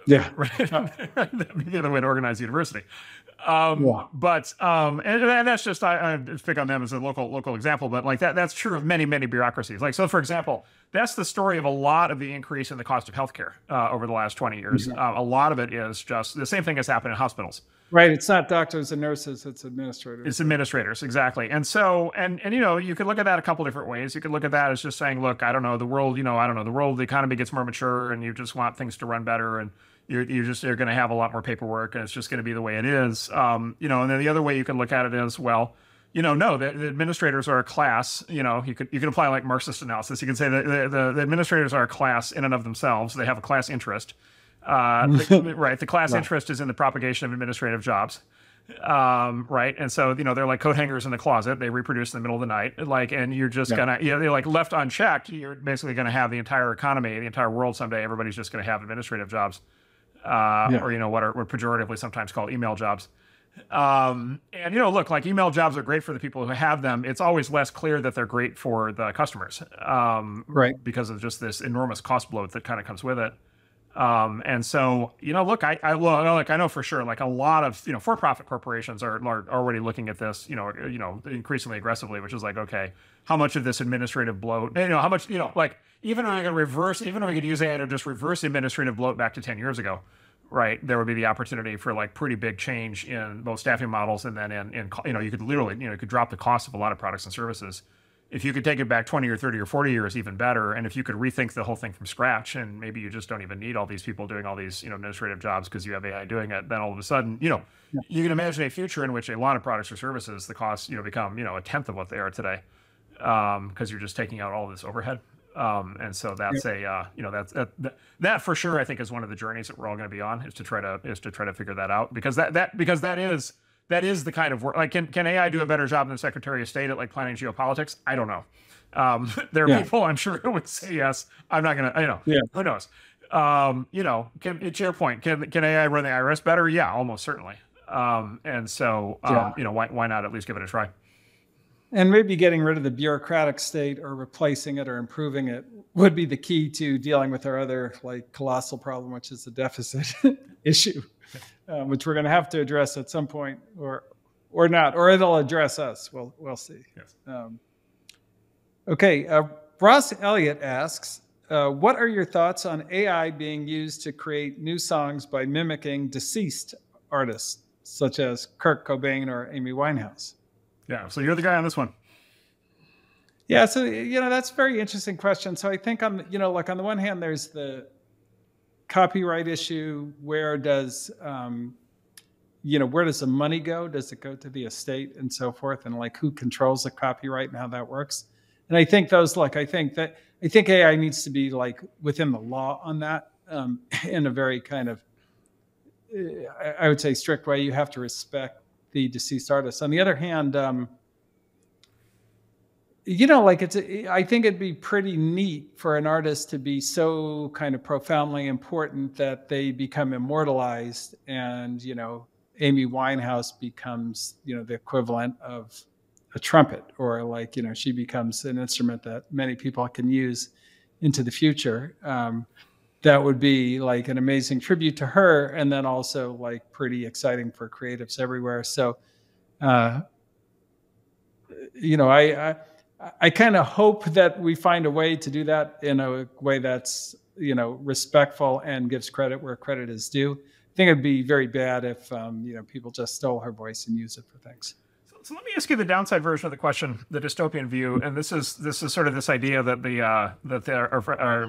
Yeah, right. That'd be the other way to organize the university. But and that's just I pick on them as a local example, but like that's true of many bureaucracies. Like so, for example, that's the story of a lot of the increase in the cost of healthcare over the last 20 years. A lot of it is just the same thing has happened in hospitals. Right. It's not doctors and nurses, it's administrators. It's administrators, exactly. And so, and you could look at that a couple different ways. You could look at that as just saying, look, I don't know, the world, the economy gets more mature and you just want things to run better and you're going to have a lot more paperwork and it's just going to be the way it is. And then the other way you can look at it is, well, no, the administrators are a class. You can apply like Marxist analysis. You can say that the administrators are a class in and of themselves. They have a class interest. The class interest is in the propagation of administrative jobs. Right. And so, they're like coat hangers in the closet. They reproduce in the middle of the night. And you're just they're like left unchecked. You're basically going to have the entire economy, the entire world someday. Everybody's just going to have administrative jobs. Or what are pejoratively sometimes called email jobs. Look, like email jobs are great for the people who have them. It's always less clear that they're great for the customers, right? Because of just this enormous cost bloat that kind of comes with it. And so, look, I know for sure, like a lot of, for-profit corporations are already looking at this, increasingly aggressively, which is like, okay, how much of this administrative bloat, how much, like even if I could use AI to just reverse administrative bloat back to 10 years ago, right, there would be the opportunity for like pretty big change in both staffing models and then you could literally, you could drop the cost of a lot of products and services. If you could take it back 20 or 30 or 40 years, even better. And if you could rethink the whole thing from scratch, and maybe you just don't even need all these people doing all these, administrative jobs because you have AI doing it, then all of a sudden, you can imagine a future in which a lot of products or services, the costs, become, a tenth of what they are today, because you're just taking out all this overhead. And so that's that for sure, I think is one of the journeys that we're all going to be on is to try to figure that out, because that is the kind of work. Like, can AI do a better job than the Secretary of State at like planning geopolitics? I don't know. There are people I'm sure who would say yes. I'm not gonna. Who knows? To your point, can AI run the IRS better? Yeah, almost certainly. And so why not at least give it a try? And maybe getting rid of the bureaucratic state or replacing it or improving it would be the key to dealing with our other like colossal problem, which is the deficit issue. Which we're going to have to address at some point, or not, or it'll address us. We'll see. Yes. Okay. Ross Elliott asks, what are your thoughts on AI being used to create new songs by mimicking deceased artists, such as Kurt Cobain or Amy Winehouse? Yeah. So you're the guy on this one. Yeah. So, that's a very interesting question. So I think on the one hand, there's the copyright issue. Where does where does the money go? Does it go to the estate and so forth? And like who controls the copyright and how that works? And I think I think AI needs to be like within the law on that, in a very kind of, I would say, strict way. You have to respect the deceased artist. On the other hand, I think it'd be pretty neat for an artist to be so kind of profoundly important that they become immortalized, and Amy Winehouse becomes the equivalent of a trumpet, or like she becomes an instrument that many people can use into the future. That would be like an amazing tribute to her, and then also like pretty exciting for creatives everywhere. So I kind of hope that we find a way to do that in a way that's, respectful and gives credit where credit is due. I think it'd be very bad if, people just stole her voice and use it for things. So let me ask you the downside version of the question, the dystopian view, and this is sort of this idea that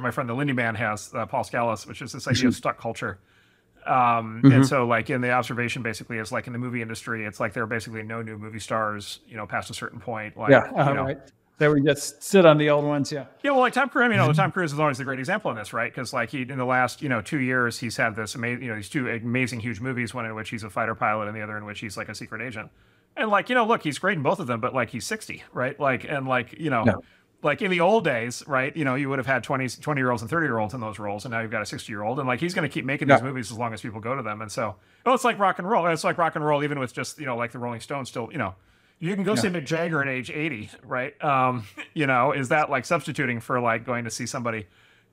my friend the Lindy Man has, Paul Scalise, which is this idea of stuck culture. And so like in the observation basically is like in the movie industry, it's like there are basically no new movie stars, past a certain point. Like, right. That we just sit on the old ones. Yeah. Yeah. Well, like Tom Cruise, Tom Cruise is always a great example in this, right? Because like in the last, 2 years, he's had this amazing, these two amazing, huge movies, one in which he's a fighter pilot and the other in which he's like a secret agent. And like, look, he's great in both of them, but like he's 60, right? Like, and like, like in the old days, right? You would have had 20-year-olds and 30-year-olds in those roles, and now you've got a 60-year-old, and like he's going to keep making these movies as long as people go to them. And so, it's like rock and roll. It's like rock and roll, even with just like the Rolling Stones still, you can go see Mick Jagger at age 80, right? Is that like substituting for like going to see somebody,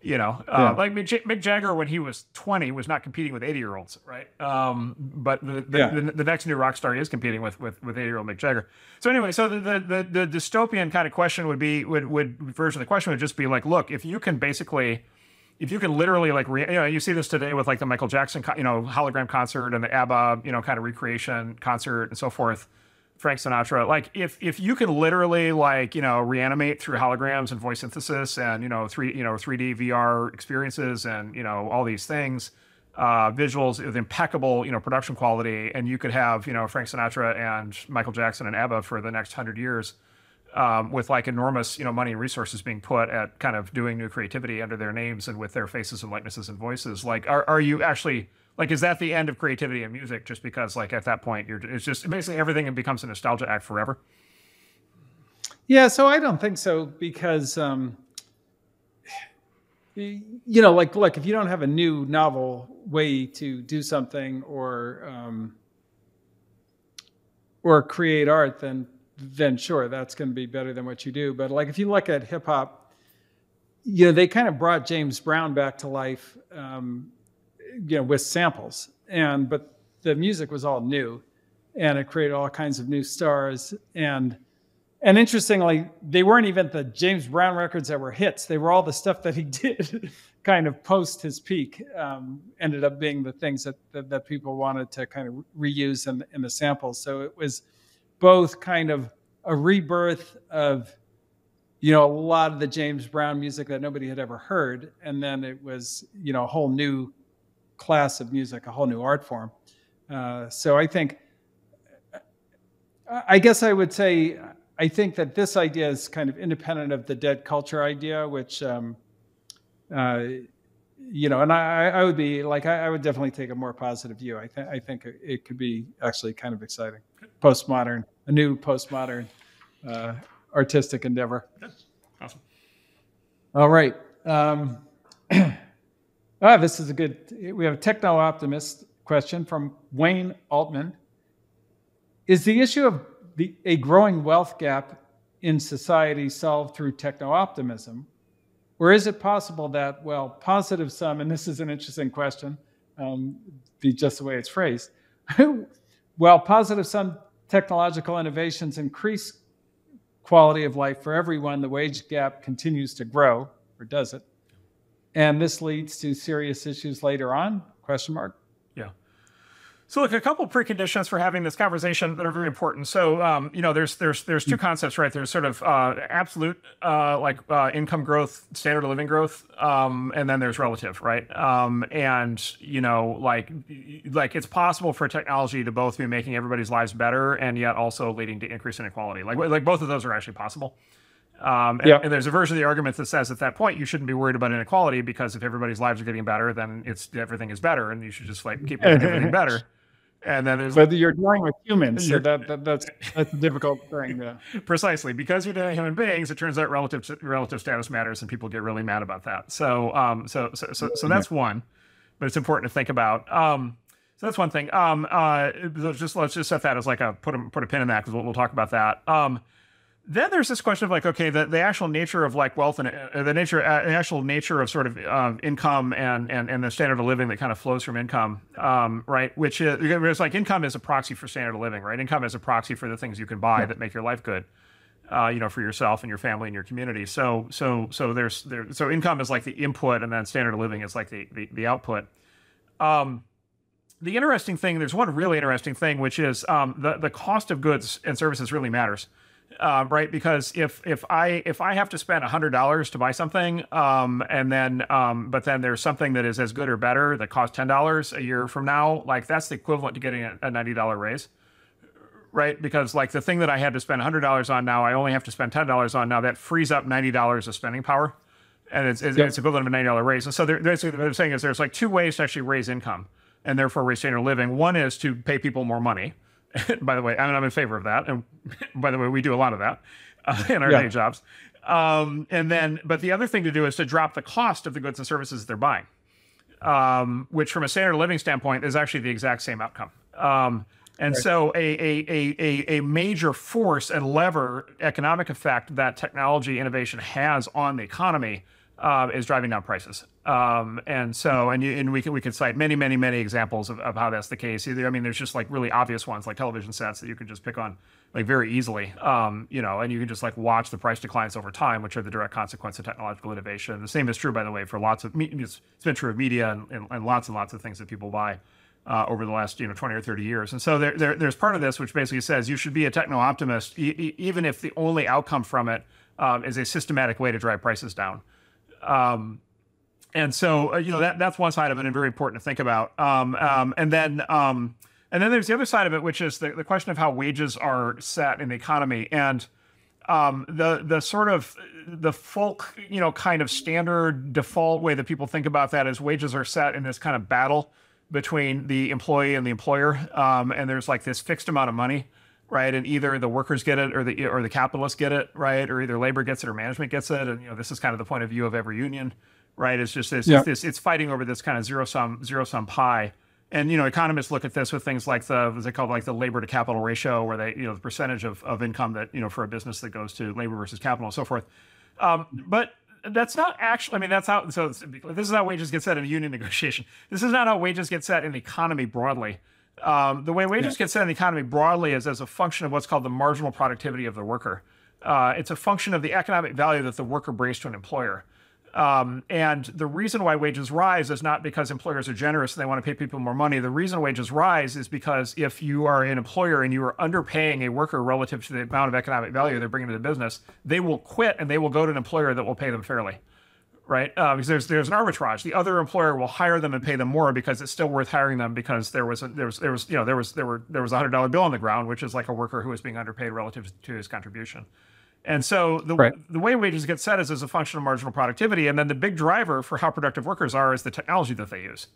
like Mick Jagger when he was 20 was not competing with 80-year-olds, right? But the next new rock star is competing with 80-year-old Mick Jagger. So anyway, so the dystopian kind of question would version of the question would just be like, look, if you can literally like, you see this today with like the Michael Jackson, hologram concert and the ABBA, kind of recreation concert and so forth. Frank Sinatra, like if you can literally like, reanimate through holograms and voice synthesis and, 3D VR experiences and, all these things, visuals with impeccable, production quality, and you could have, Frank Sinatra and Michael Jackson and ABBA for the next 100 years, with like enormous, money and resources being put at kind of doing new creativity under their names and with their faces and likenesses and voices. Like, are you actually... Like, is that the end of creativity in music? Just because, like, at that point, it's just basically everything becomes a nostalgia act forever. Yeah, so I don't think so because, like, look, if you don't have a new novel way to do something or create art, then sure, that's going to be better than what you do. But like, if you look at hip hop, they kind of brought James Brown back to life. With samples, but the music was all new, and it created all kinds of new stars. And interestingly, they weren't even the James Brown records that were hits. They were all the stuff that he did kind of post his peak, ended up being the things that people wanted to kind of reuse in the samples. So it was both kind of a rebirth of, a lot of the James Brown music that nobody had ever heard. And then it was, a whole new class of music, a whole new art form. So I guess I would say, I think that this idea is kind of independent of the dead culture idea, which, and I would be like, I would definitely take a more positive view. I think it could be actually kind of exciting. A new postmodern artistic endeavor. Awesome. All right. This is we have a techno-optimist question from Wayne Altman. Is the issue of a growing wealth gap in society solved through techno-optimism? Or is it possible that, positive sum, and this is an interesting question, be just the way it's phrased, positive sum technological innovations increase quality of life for everyone, the wage gap continues to grow, or does it? And this leads to serious issues later on? ? Yeah. So, look, a couple preconditions for having this conversation that are very important. So, there's two concepts, right? There's sort of absolute income growth, standard of living growth, and then there's relative, right? It's possible for technology to both be making everybody's lives better and yet also leading to increased inequality. Like both of those are actually possible. And there's a version of the argument that says at that point you shouldn't be worried about inequality because if everybody's lives are getting better, then everything is better, and you should just keep making everything better. And then there's whether you're dealing with humans, so that's a difficult thing. Yeah. Precisely, because you're dealing with human beings, it turns out relative status matters, and people get really mad about that. So that's one, but it's important to think about. So that's one thing. Let's just set that as like put a pin in that because we'll talk about that. Then there's this question of the actual nature of wealth and the actual nature of sort of income and the standard of living that kind of flows from income, right? Which is income is a proxy for standard of living, right? Income is a proxy for the things you can buy that make your life good, for yourself and your family and your community. So income is like the input, and then standard of living is like the output. The interesting thing, there's one really interesting thing, which is the cost of goods and services really matters. Right, because if I have to spend $100 to buy something, but then there's something that is as good or better that costs $10 a year from now, that's the equivalent to getting a $90 raise, right? Because the thing that I had to spend $100 on now, I only have to spend $10 on now. That frees up $90 of spending power, and it's equivalent of a $90 raise. And so basically what I'm saying is there's two ways to actually raise income and therefore raise standard of living. One is to pay people more money. By the way, I'm in favor of that. And by the way, we do a lot of that in our day jobs. But the other thing to do is to drop the cost of the goods and services that they're buying, which from a standard of living standpoint is actually the exact same outcome. So a major force and lever economic effect that technology innovation has on the economy is driving down prices. And we could cite many examples of how that's the case. There's just really obvious ones like television sets that you can just pick on very easily, and you can just watch the price declines over time, which are the direct consequence of technological innovation. The same is true, by the way, for lots of, it's been true of media and lots of things that people buy over the last 20 or 30 years. And so there's part of this which basically says you should be a techno-optimist even if the only outcome from it is a systematic way to drive prices down. And so, that's one side of it and very important to think about. And then there's the other side of it, which is the question of how wages are set in the economy. And the sort of the folk, kind of standard default way that people think about that is wages are set in this kind of battle between the employee and the employer. And there's this fixed amount of money, right? And either the workers get it or the capitalists get it, right? Or either labor gets it or management gets it. And this is kind of the point of view of every union, right? It's just it's fighting over this kind of zero sum pie. And economists look at this with things like what they call the labor to capital ratio, where they the percentage of income that for a business that goes to labor versus capital and so forth. But that's not actually. That's how. So this is how wages get set in a union negotiation. This is not how wages get set in the economy broadly. The way wages get set in the economy broadly is as a function of what's called the marginal productivity of the worker. It's a function of the economic value that the worker brings to an employer. And the reason why wages rise is not because employers are generous and they want to pay people more money. The reason wages rise is because if you are an employer and you are underpaying a worker relative to the amount of economic value they're bringing to the business, they will quit and they will go to an employer that will pay them fairly. Right, because there's an arbitrage. The other employer will hire them and pay them more because it's still worth hiring them because there was a $100 bill on the ground, which is like a worker who is being underpaid relative to his contribution. And so the way wages get set is as a function of marginal productivity, and then the big driver for how productive workers are is the technology that they use.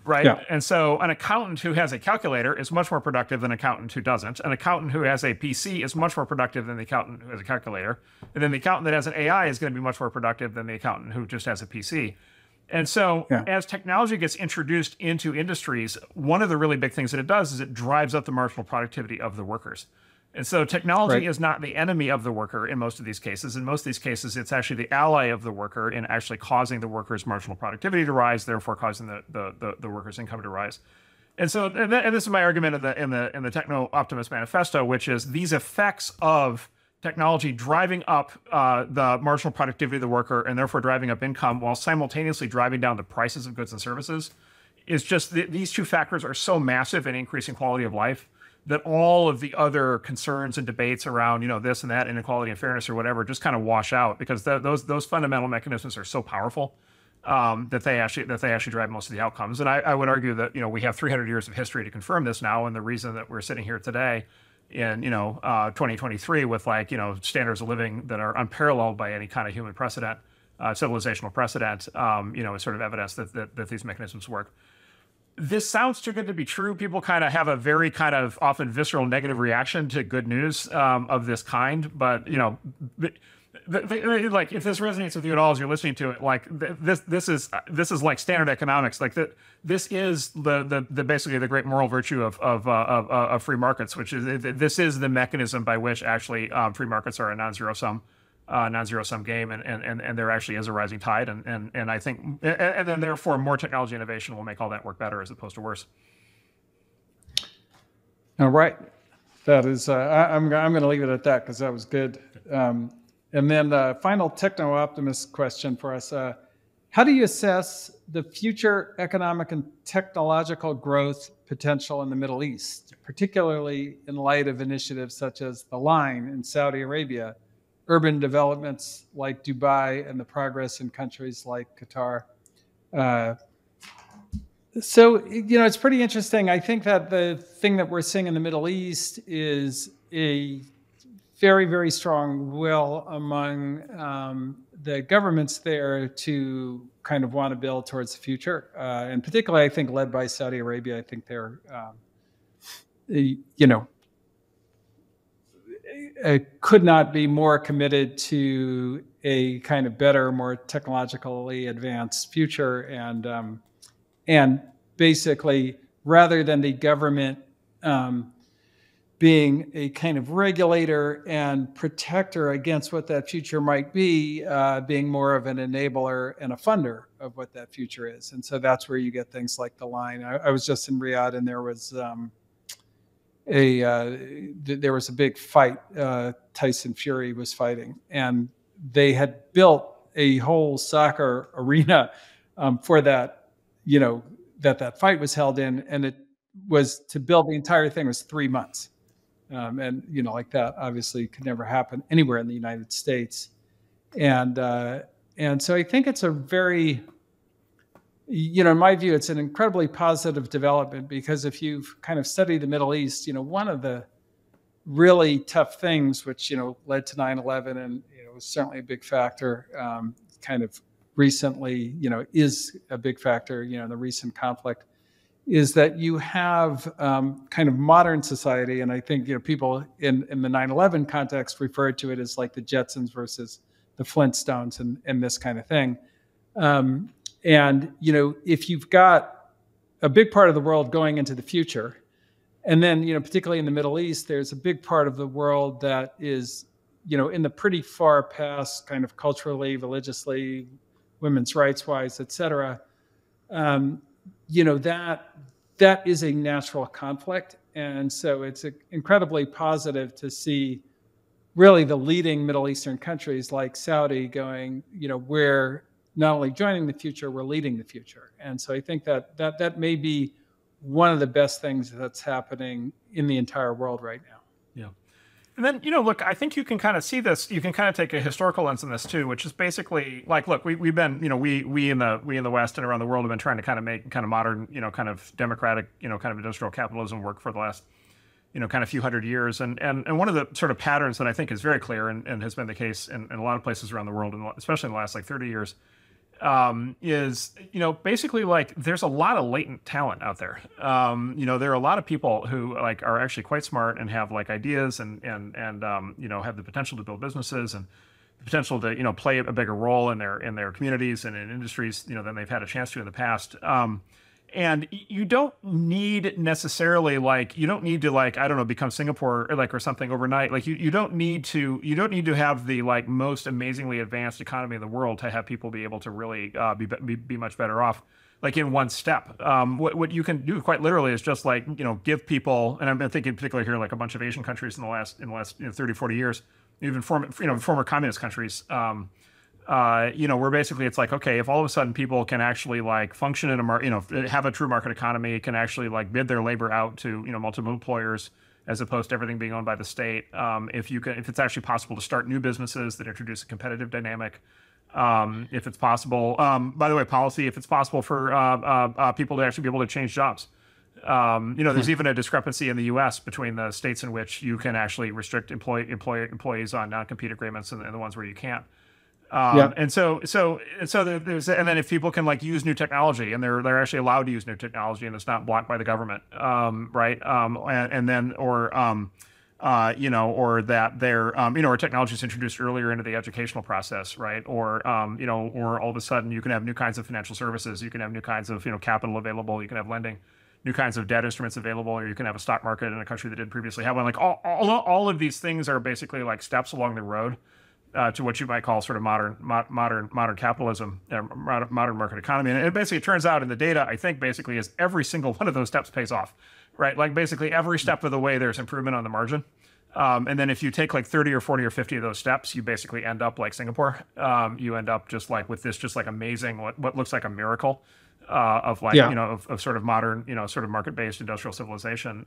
Right. Yeah. And so an accountant who has a calculator is much more productive than an accountant who doesn't. An accountant who has a PC is much more productive than the accountant who has a calculator. And then the accountant that has an AI is going to be much more productive than the accountant who just has a PC. And so as technology gets introduced into industries, one of the really big things that it does is it drives up the marginal productivity of the workers. And so technology is not the enemy of the worker in most of these cases. In most of these cases, it's actually the ally of the worker in actually causing the worker's marginal productivity to rise, therefore causing the worker's income to rise. And so, and this is my argument in the Techno-Optimist Manifesto, which is these effects of technology driving up the marginal productivity of the worker and therefore driving up income while simultaneously driving down the prices of goods and services is just these two factors are so massive in increasing quality of life that all of the other concerns and debates around, this and that, inequality and fairness or whatever, just kind of wash out, because those fundamental mechanisms are so powerful that they actually drive most of the outcomes. And I would argue that we have 300 years of history to confirm this now, and the reason that we're sitting here today in 2023 with standards of living that are unparalleled by any kind of human precedent, civilizational precedent, is sort of evidence that these mechanisms work. This sounds too good to be true. People kind of have a very kind of often visceral negative reaction to good news of this kind. But like, if this resonates with you at all as you're listening to it, like this is like standard economics. Like this is the basically the great moral virtue of free markets, which is this is the mechanism by which actually free markets are a non-zero sum game, and there actually is a rising tide, and I think, and then therefore more technology innovation will make all that work better as opposed to worse. All right, that is I'm going to leave it at that because that was good. And then the final techno-optimist question for us: how do you assess the future economic and technological growth potential in the Middle East, particularly in light of initiatives such as the Line in Saudi Arabia, urban developments like Dubai, and the progress in countries like Qatar? So, it's pretty interesting. I think that the thing that we're seeing in the Middle East is a very, very strong will among the governments there to kind of want to build towards the future. And particularly, I think, led by Saudi Arabia. I think they're, could not be more committed to a kind of better, more technologically advanced future, and basically, rather than the government being a kind of regulator and protector against what that future might be, being more of an enabler and a funder of what that future is. And so that's where you get things like the Line. I was just in Riyadh, and there was there was a big fight. Tyson Fury was fighting, and they had built a whole soccer arena for that, that fight was held in, and it was, to build the entire thing was 3 months. And like that obviously could never happen anywhere in the United States. And so I think it's a very, in my view, it's an incredibly positive development, because if you've kind of studied the Middle East, one of the really tough things, which, led to 9/11 and, was certainly a big factor, kind of recently, is a big factor, in the recent conflict, is that you have kind of modern society. And I think, people in the 9/11 context referred to it as like the Jetsons versus the Flintstones and this kind of thing. And, if you've got a big part of the world going into the future, and then, particularly in the Middle East, there's a big part of the world that is, in the pretty far past, kind of culturally, religiously, women's rights wise, et cetera, that is a natural conflict. And so it's incredibly positive to see really the leading Middle Eastern countries like Saudi going, we're not only joining the future, we're leading the future. And so I think that may be one of the best things that's happening in the entire world right now. Yeah. And then, look, I think you can kind of see this. You can kind of take a historical lens on this too, which is basically like, look, we've been, we in the West and around the world have been trying to kind of make kind of modern, kind of democratic, kind of industrial capitalism work for the last, kind of few hundred years. And one of the sort of patterns that I think is very clear and has been the case in a lot of places around the world, and especially in the last like 30 years, is, basically like there's a lot of latent talent out there. There are a lot of people who like are actually quite smart and have like ideas and have the potential to build businesses and the potential to, play a bigger role in their communities and in industries, than they've had a chance to in the past. And you don't need necessarily like, I don't know, become Singapore or something overnight. Like you don't need to have the like most amazingly advanced economy in the world to have people be able to really be much better off, like in one step. What you can do quite literally is just like, give people, and I'm thinking particularly here, like a bunch of Asian countries in the last 30, 40 years, even former communist countries, where basically it's like, okay, if all of a sudden people can actually like function in a have a true market economy, can actually like bid their labor out to, multiple employers as opposed to everything being owned by the state. If it's actually possible to start new businesses that introduce a competitive dynamic, if it's possible, by the way, policy, if it's possible for people to actually be able to change jobs. There's even a discrepancy in the U.S. between the states in which you can actually restrict employees on non-compete agreements and the ones where you can't. And then if people can like use new technology and they're actually allowed to use new technology and it's not blocked by the government, right? Or that or technology is introduced earlier into the educational process, right? Or or all of a sudden you can have new kinds of financial services, you can have new kinds of capital available, you can have lending, new kinds of debt instruments available, or you can have a stock market in a country that didn't previously have one. Like all of these things are basically like steps along the road to what you might call sort of modern capitalism, modern market economy. And it basically turns out in the data, I think basically is every single one of those steps pays off, right? Like basically every step of the way there's improvement on the margin. And then if you take like 30 or 40 or 50 of those steps, you basically end up like Singapore. You end up just like with this just like amazing, what looks like a miracle of like, of sort of modern, sort of market-based industrial civilization.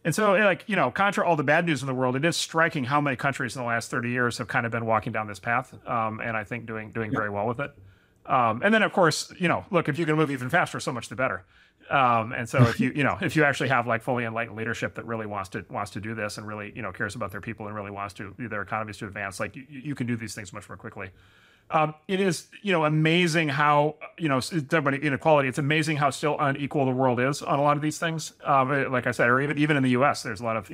And so, like, contra all the bad news in the world, it is striking how many countries in the last 30 years have kind of been walking down this path, and I think doing very well with it. And then, of course, look, if you can move even faster, so much the better. And so, if you actually have like fully enlightened leadership that really wants to do this and really cares about their people and really wants to their economies to advance, like you can do these things much more quickly. It is, amazing how, inequality. It's amazing how still unequal the world is on a lot of these things. Like I said, or even in the U.S., there's a lot of,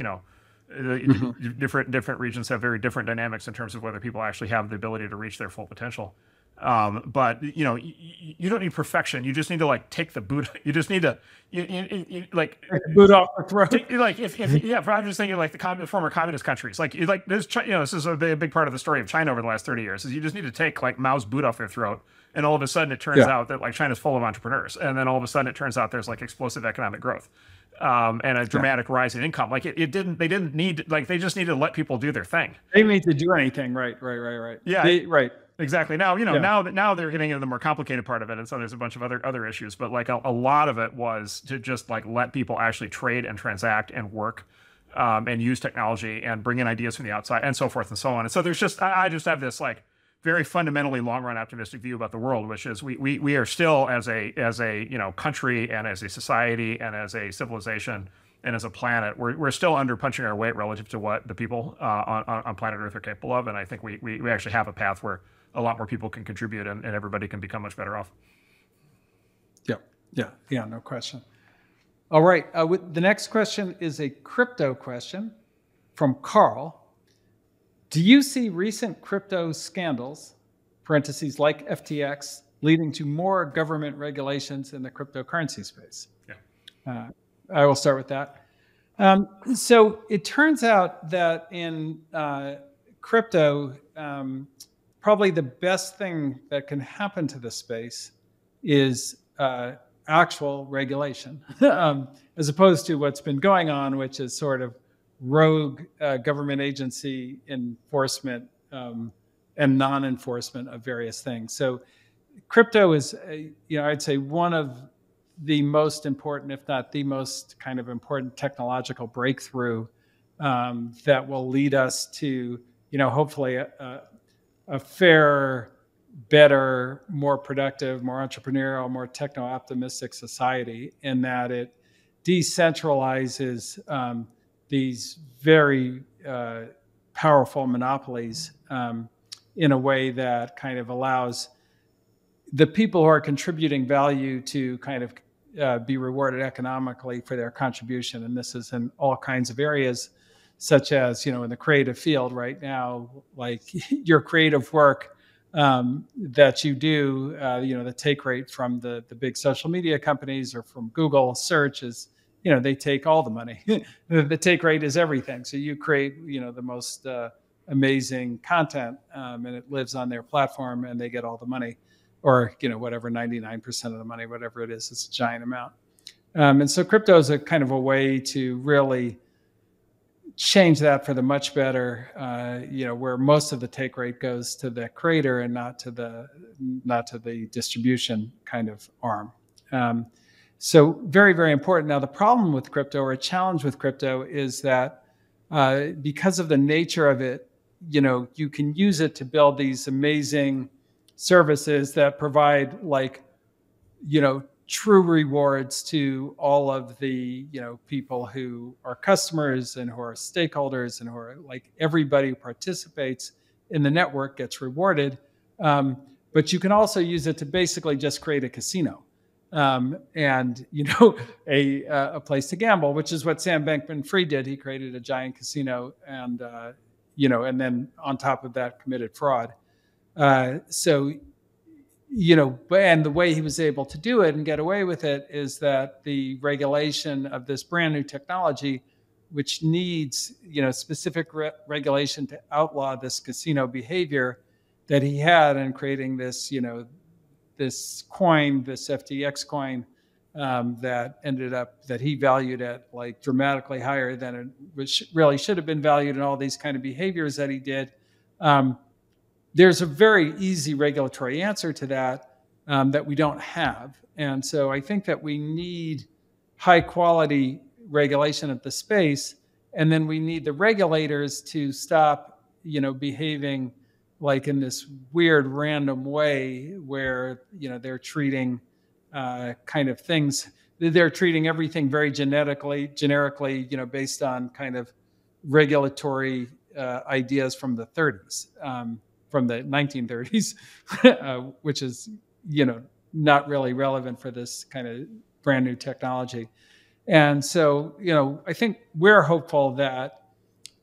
different regions have very different dynamics in terms of whether people actually have the ability to reach their full potential. But you don't need perfection. You just need to like take the boot. You just need to like boot off the throat. I'm just thinking like the former communist countries. Like this, this is a big part of the story of China over the last 30 years. Is you just need to take like Mao's boot off their throat, and all of a sudden it turns out that like China's full of entrepreneurs, and then all of a sudden it turns out there's like explosive economic growth. And a dramatic rise in income. Like they didn't need, like they just needed to let people do their thing. They need to do anything. Right. Yeah. Right. Exactly. Now, now they're getting into the more complicated part of it. And so there's a bunch of other issues, but like a lot of it was to just like let people actually trade and transact and work, and use technology and bring in ideas from the outside and so forth and so on. And so there's just, I just have this like very fundamentally long run optimistic view about the world, which is we are still as a country and as a society and as a civilization and as a planet, we're still under punching our weight relative to what the people on planet Earth are capable of. And I think we actually have a path where a lot more people can contribute and everybody can become much better off. Yeah, no question. All right, the next question is a crypto question from Carl. Do you see recent crypto scandals, parentheses like FTX, leading to more government regulations in the cryptocurrency space? Yeah. I will start with that. So it turns out that in crypto, probably the best thing that can happen to the space is actual regulation, as opposed to what's been going on, which is sort of rogue government agency enforcement and non-enforcement of various things. So crypto is, I'd say one of the most important, if not the most kind of important technological breakthrough that will lead us to, hopefully a fairer, better, more productive, more entrepreneurial, more techno-optimistic society, in that it decentralizes these very powerful monopolies in a way that kind of allows the people who are contributing value to kind of be rewarded economically for their contribution. And this is in all kinds of areas, such as, in the creative field right now, like your creative work that you do, the take rate from the big social media companies or from Google search is, they take all the money. The take rate is everything. So you create, the most amazing content, and it lives on their platform, and they get all the money, or whatever, 99% of the money, whatever it is. It's a giant amount. And so crypto is a kind of a way to really change that for the much better, where most of the take rate goes to the creator and not to the distribution kind of arm. So very, very important. Now, the problem with crypto, or a challenge with crypto, is that because of the nature of it, you can use it to build these amazing services that provide true rewards to all of the people who are customers and who are stakeholders and who are everybody who participates in the network gets rewarded. But you can also use it to basically just create a casino, and a place to gamble, which is what Sam Bankman-Fried did. He created a giant casino, and and then on top of that committed fraud. And the way he was able to do it and get away with it is that the regulation of this brand new technology, which needs, specific regulation to outlaw this casino behavior, that he had in creating this, this coin, this FTX coin, that he valued at dramatically higher than it really should have been valued, and all these kind of behaviors that he did. There's a very easy regulatory answer to that that we don't have. And so I think that we need high quality regulation of the space. And then we need the regulators to stop, behaving in this weird random way where, they're treating kind of things. They're treating everything very generically, based on kind of regulatory ideas from the 30s. From the 1930s, which is, not really relevant for this kind of brand new technology. And so, I think we're hopeful that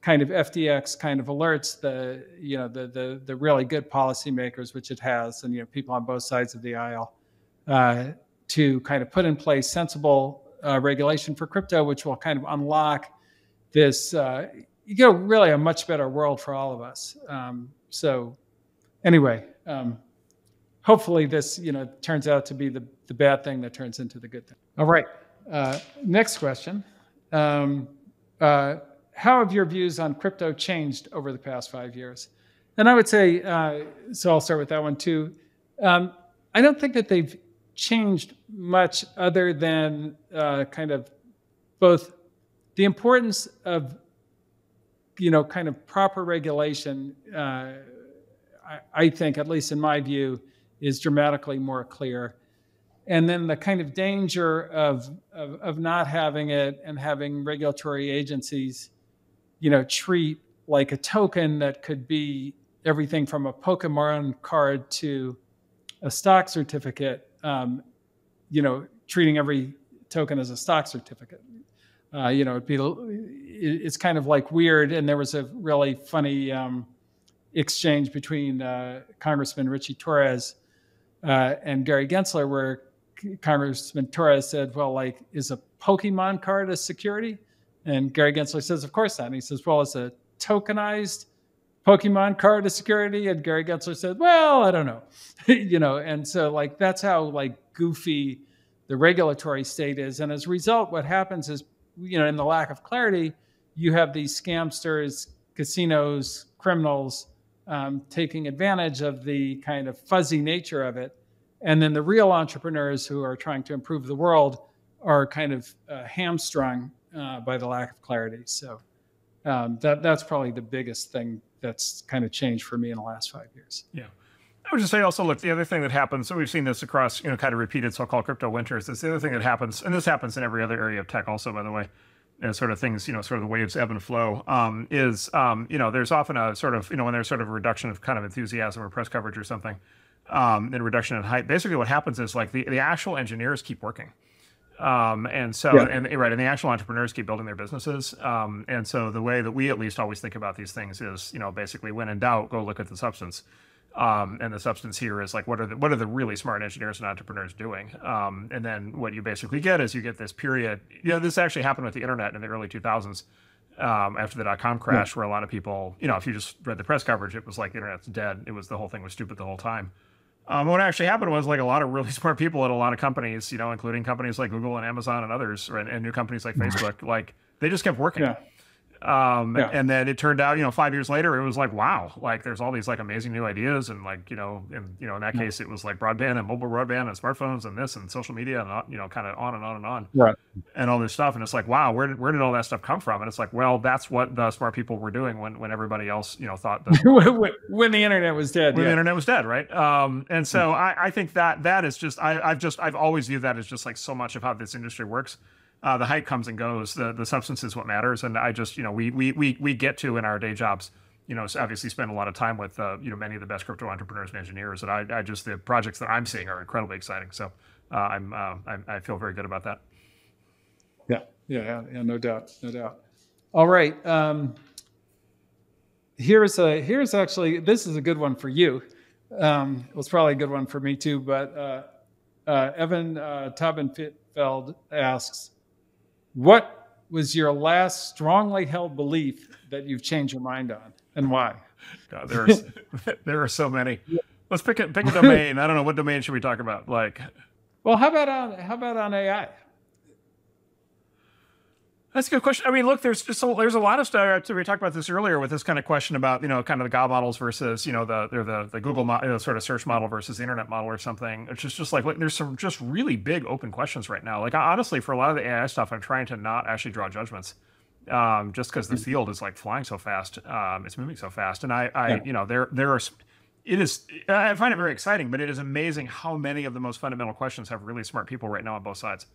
kind of FTX kind of alerts the really good policymakers, which it has, and, people on both sides of the aisle, to kind of put in place sensible regulation for crypto, which will kind of unlock this, really a much better world for all of us. So anyway, hopefully this, turns out to be the bad thing that turns into the good thing. All right. Next question. How have your views on crypto changed over the past 5 years? And I would say, so I'll start with that one too. I don't think that they've changed much, other than kind of both the importance of, kind of proper regulation, I think, at least in my view, is dramatically more clear. And then the kind of danger of not having it, and having regulatory agencies, treat like a token that could be everything from a Pokemon card to a stock certificate, treating every token as a stock certificate. It's kind of weird. And there was a really funny exchange between Congressman Richie Torres and Gary Gensler, where Congressman Torres said, well, is a Pokemon card a security? And Gary Gensler says, of course not. And he says, well, is a tokenized Pokemon card a security? And Gary Gensler said, well, I don't know. And so that's how goofy the regulatory state is. And as a result, what happens is, in the lack of clarity, you have these scamsters, casinos, criminals taking advantage of the kind of fuzzy nature of it. And then the real entrepreneurs who are trying to improve the world are kind of hamstrung by the lack of clarity. So that's probably the biggest thing that's kind of changed for me in the last 5 years. Yeah. I would just say also, look, the other thing that happens, so we've seen this across, kind of repeated so-called crypto winters, is the other thing that happens, and this happens in every other area of tech also, by the way, sort of things, sort of the waves ebb and flow, there's often a sort of, when there's sort of a reduction of kind of enthusiasm or press coverage or something, and a reduction in hype. Basically what happens is the actual engineers keep working. And the actual entrepreneurs keep building their businesses. And so the way that we at least always think about these things is, basically when in doubt, go look at the substance. And the substance here is what are the really smart engineers and entrepreneurs doing? And then what you basically get is you get this period. This actually happened with the internet in the early 2000s, after the .com crash, where a lot of people, if you just read the press coverage, it was like the internet's dead. It was, the whole thing was stupid the whole time. What actually happened was a lot of really smart people at a lot of companies, including companies like Google and Amazon and others, and new companies like Facebook, they just kept working. Yeah. And then it turned out, 5 years later, it was like, wow, like there's all these like amazing new ideas. And like, in that case, it was like broadband and mobile broadband and smartphones and this and social media and, kind of on and on and on. Right. And all this stuff. And it's like, wow, where did all that stuff come from? And it's like, well, that's what the smart people were doing when everybody else, thought that when the internet was dead. When the internet was dead, right? And so I think that is just I've always viewed that as just like so much of how this industry works. The hype comes and goes. The substance is what matters. And I just, we get to in our day jobs, obviously spend a lot of time with, many of the best crypto entrepreneurs and engineers. And I just, the projects that I'm seeing are incredibly exciting. So I feel very good about that. Yeah, no doubt. All right. Here's actually, this is a good one for you. It was probably a good one for me too, but Evan Tabenfeld asks, what was your last strongly held belief that you've changed your mind on, and why? God, there are so many. Let's pick a domain. I don't know, what domain should we talk about? Like, well, how about on AI? That's a good question. I mean, look, there's a lot of stuff. We talked about this earlier with this kind of question about, kind of the God models versus, the Google sort of search model versus the internet model or something. It's just like there's some just really big open questions right now. Like, honestly, for a lot of the AI stuff, I'm trying to not actually draw judgments, just because the field is like flying so fast. It's moving so fast. And I find it very exciting, but it is amazing how many of the most fundamental questions have really smart people right now on both sides.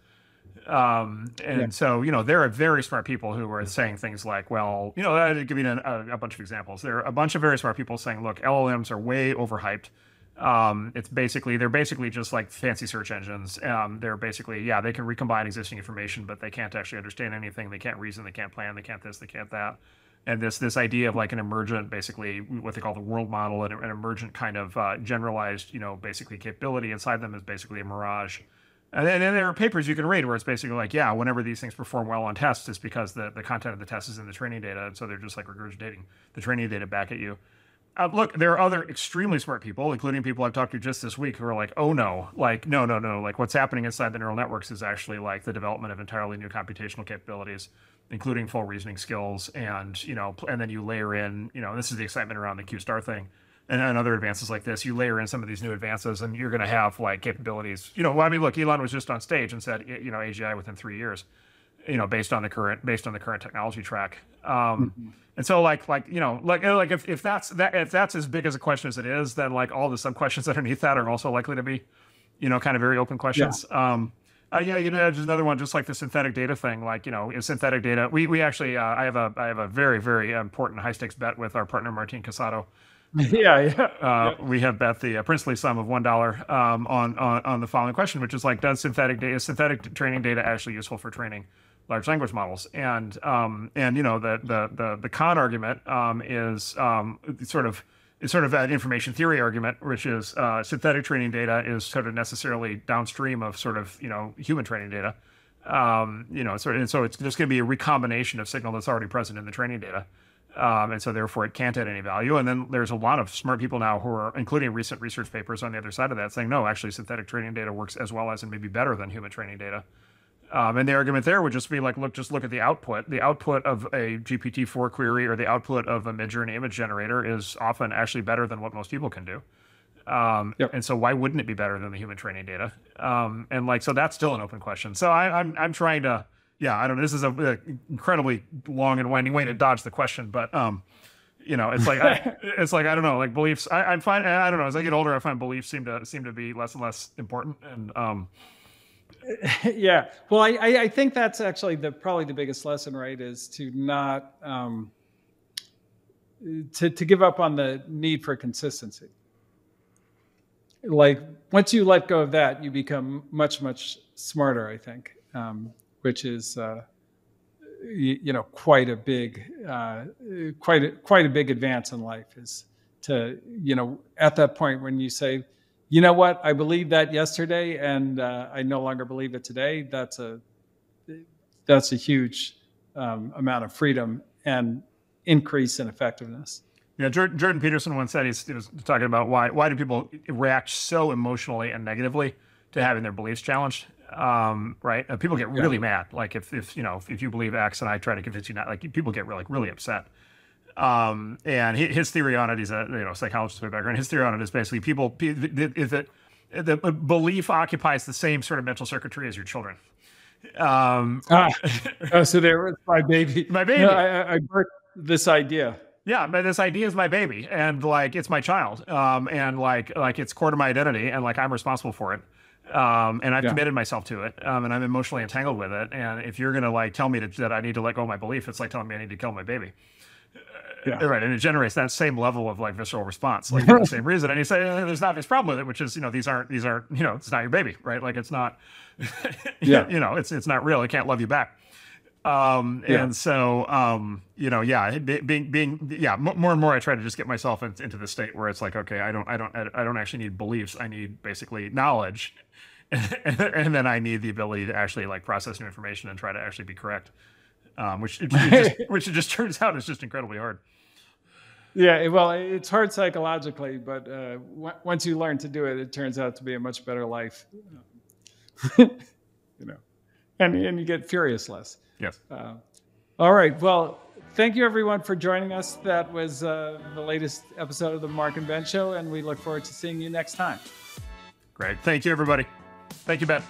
So, there are very smart people who are saying things like, well, I'll give you a bunch of examples. There are a bunch of very smart people saying, look, LLMs are way overhyped. They're basically just like fancy search engines. They're basically, they can recombine existing information, but they can't actually understand anything. They can't reason, they can't plan, they can't this, they can't that. And this idea of like an emergent, basically what they call the world model, and an emergent kind of generalized, basically capability inside them is basically a mirage. And then there are papers you can read where it's basically like, whenever these things perform well on tests, it's because the content of the test is in the training data. And so they're just like regurgitating the training data back at you. Look, there are other extremely smart people, including people I've talked to just this week, who are like, oh no, like, no. Like what's happening inside the neural networks is actually like the development of entirely new computational capabilities, including full reasoning skills. And, and then you layer in, this is the excitement around the Q-star thing. And other advances like this, you layer in some of these new advances, and you're going to have like capabilities. Look, Elon was just on stage and said, AGI within 3 years, based on the current technology track. And so if that's as big as a question as it is, then like all the sub questions underneath that are also likely to be, kind of very open questions. Just another one, just like the synthetic data thing. Like, is synthetic data? We actually, I have a very, very important high stakes bet with our partner Martin Casado. We have bet the princely sum of $1 on the following question, which is like, is synthetic training data actually useful for training large language models? And the con argument is sort of that information theory argument, which is synthetic training data is sort of necessarily downstream of sort of human training data. And so it's just going to be a recombination of signal that's already present in the training data. And so therefore it can't add any value. And then there's a lot of smart people now who are, including recent research papers on the other side of that, saying, no, actually synthetic training data works as well as and maybe better than human training data. And the argument there would just be like, look at the output. The output of a GPT-4 query or the output of a Midjourney image generator is often actually better than what most people can do. And so why wouldn't it be better than the human training data? So that's still an open question. So I'm trying to, I don't know. This is a incredibly long and winding way to dodge the question, but it's like I don't know, like beliefs. I'm fine. I don't know. As I get older, I find beliefs seem to be less and less important. And well, I think that's actually probably the biggest lesson, right? Is to not to give up on the need for consistency. Like once you let go of that, you become much smarter, I think. Which is, quite a big advance in life. Is to, at that point when you say, you know what, I believed that yesterday, and I no longer believe it today. That's a huge amount of freedom and increase in effectiveness. Yeah, Jordan Peterson once said, he was talking about why do people react so emotionally and negatively to having their beliefs challenged. right? And people get really mad. Like if you believe X and I try to convince you not, like people get really upset. And his theory on it, he's a psychologist by background. His theory on it is basically is that the belief occupies the same sort of mental circuitry as your children. So there was my baby. My baby. No, I birthed this idea. Yeah, but this idea is my baby, and like it's my child, and like it's core to my identity, and like I'm responsible for it, and I've committed myself to it, and I'm emotionally entangled with it. And if you're gonna like tell me that I need to let go of my belief, it's like telling me I need to kill my baby. Right, and it generates that same level of like visceral response, like for the same reason. And you say there's an obvious problem with it, which is these aren't it's not your baby, right? Like it's not, it's not real. It can't love you back. And so more and more I try to just get myself into the state where it's like, okay, I don't actually need beliefs. I need basically knowledge, and then I need the ability to actually like process new information and try to actually be correct. Which it just turns out is just incredibly hard. Yeah, well, it's hard psychologically, but once you learn to do it, it turns out to be a much better life. And you get furious less. Yes. All right. Well, thank you everyone for joining us. That was the latest episode of the Marc and Ben Show, and we look forward to seeing you next time. Great. Thank you, everybody. Thank you, Ben.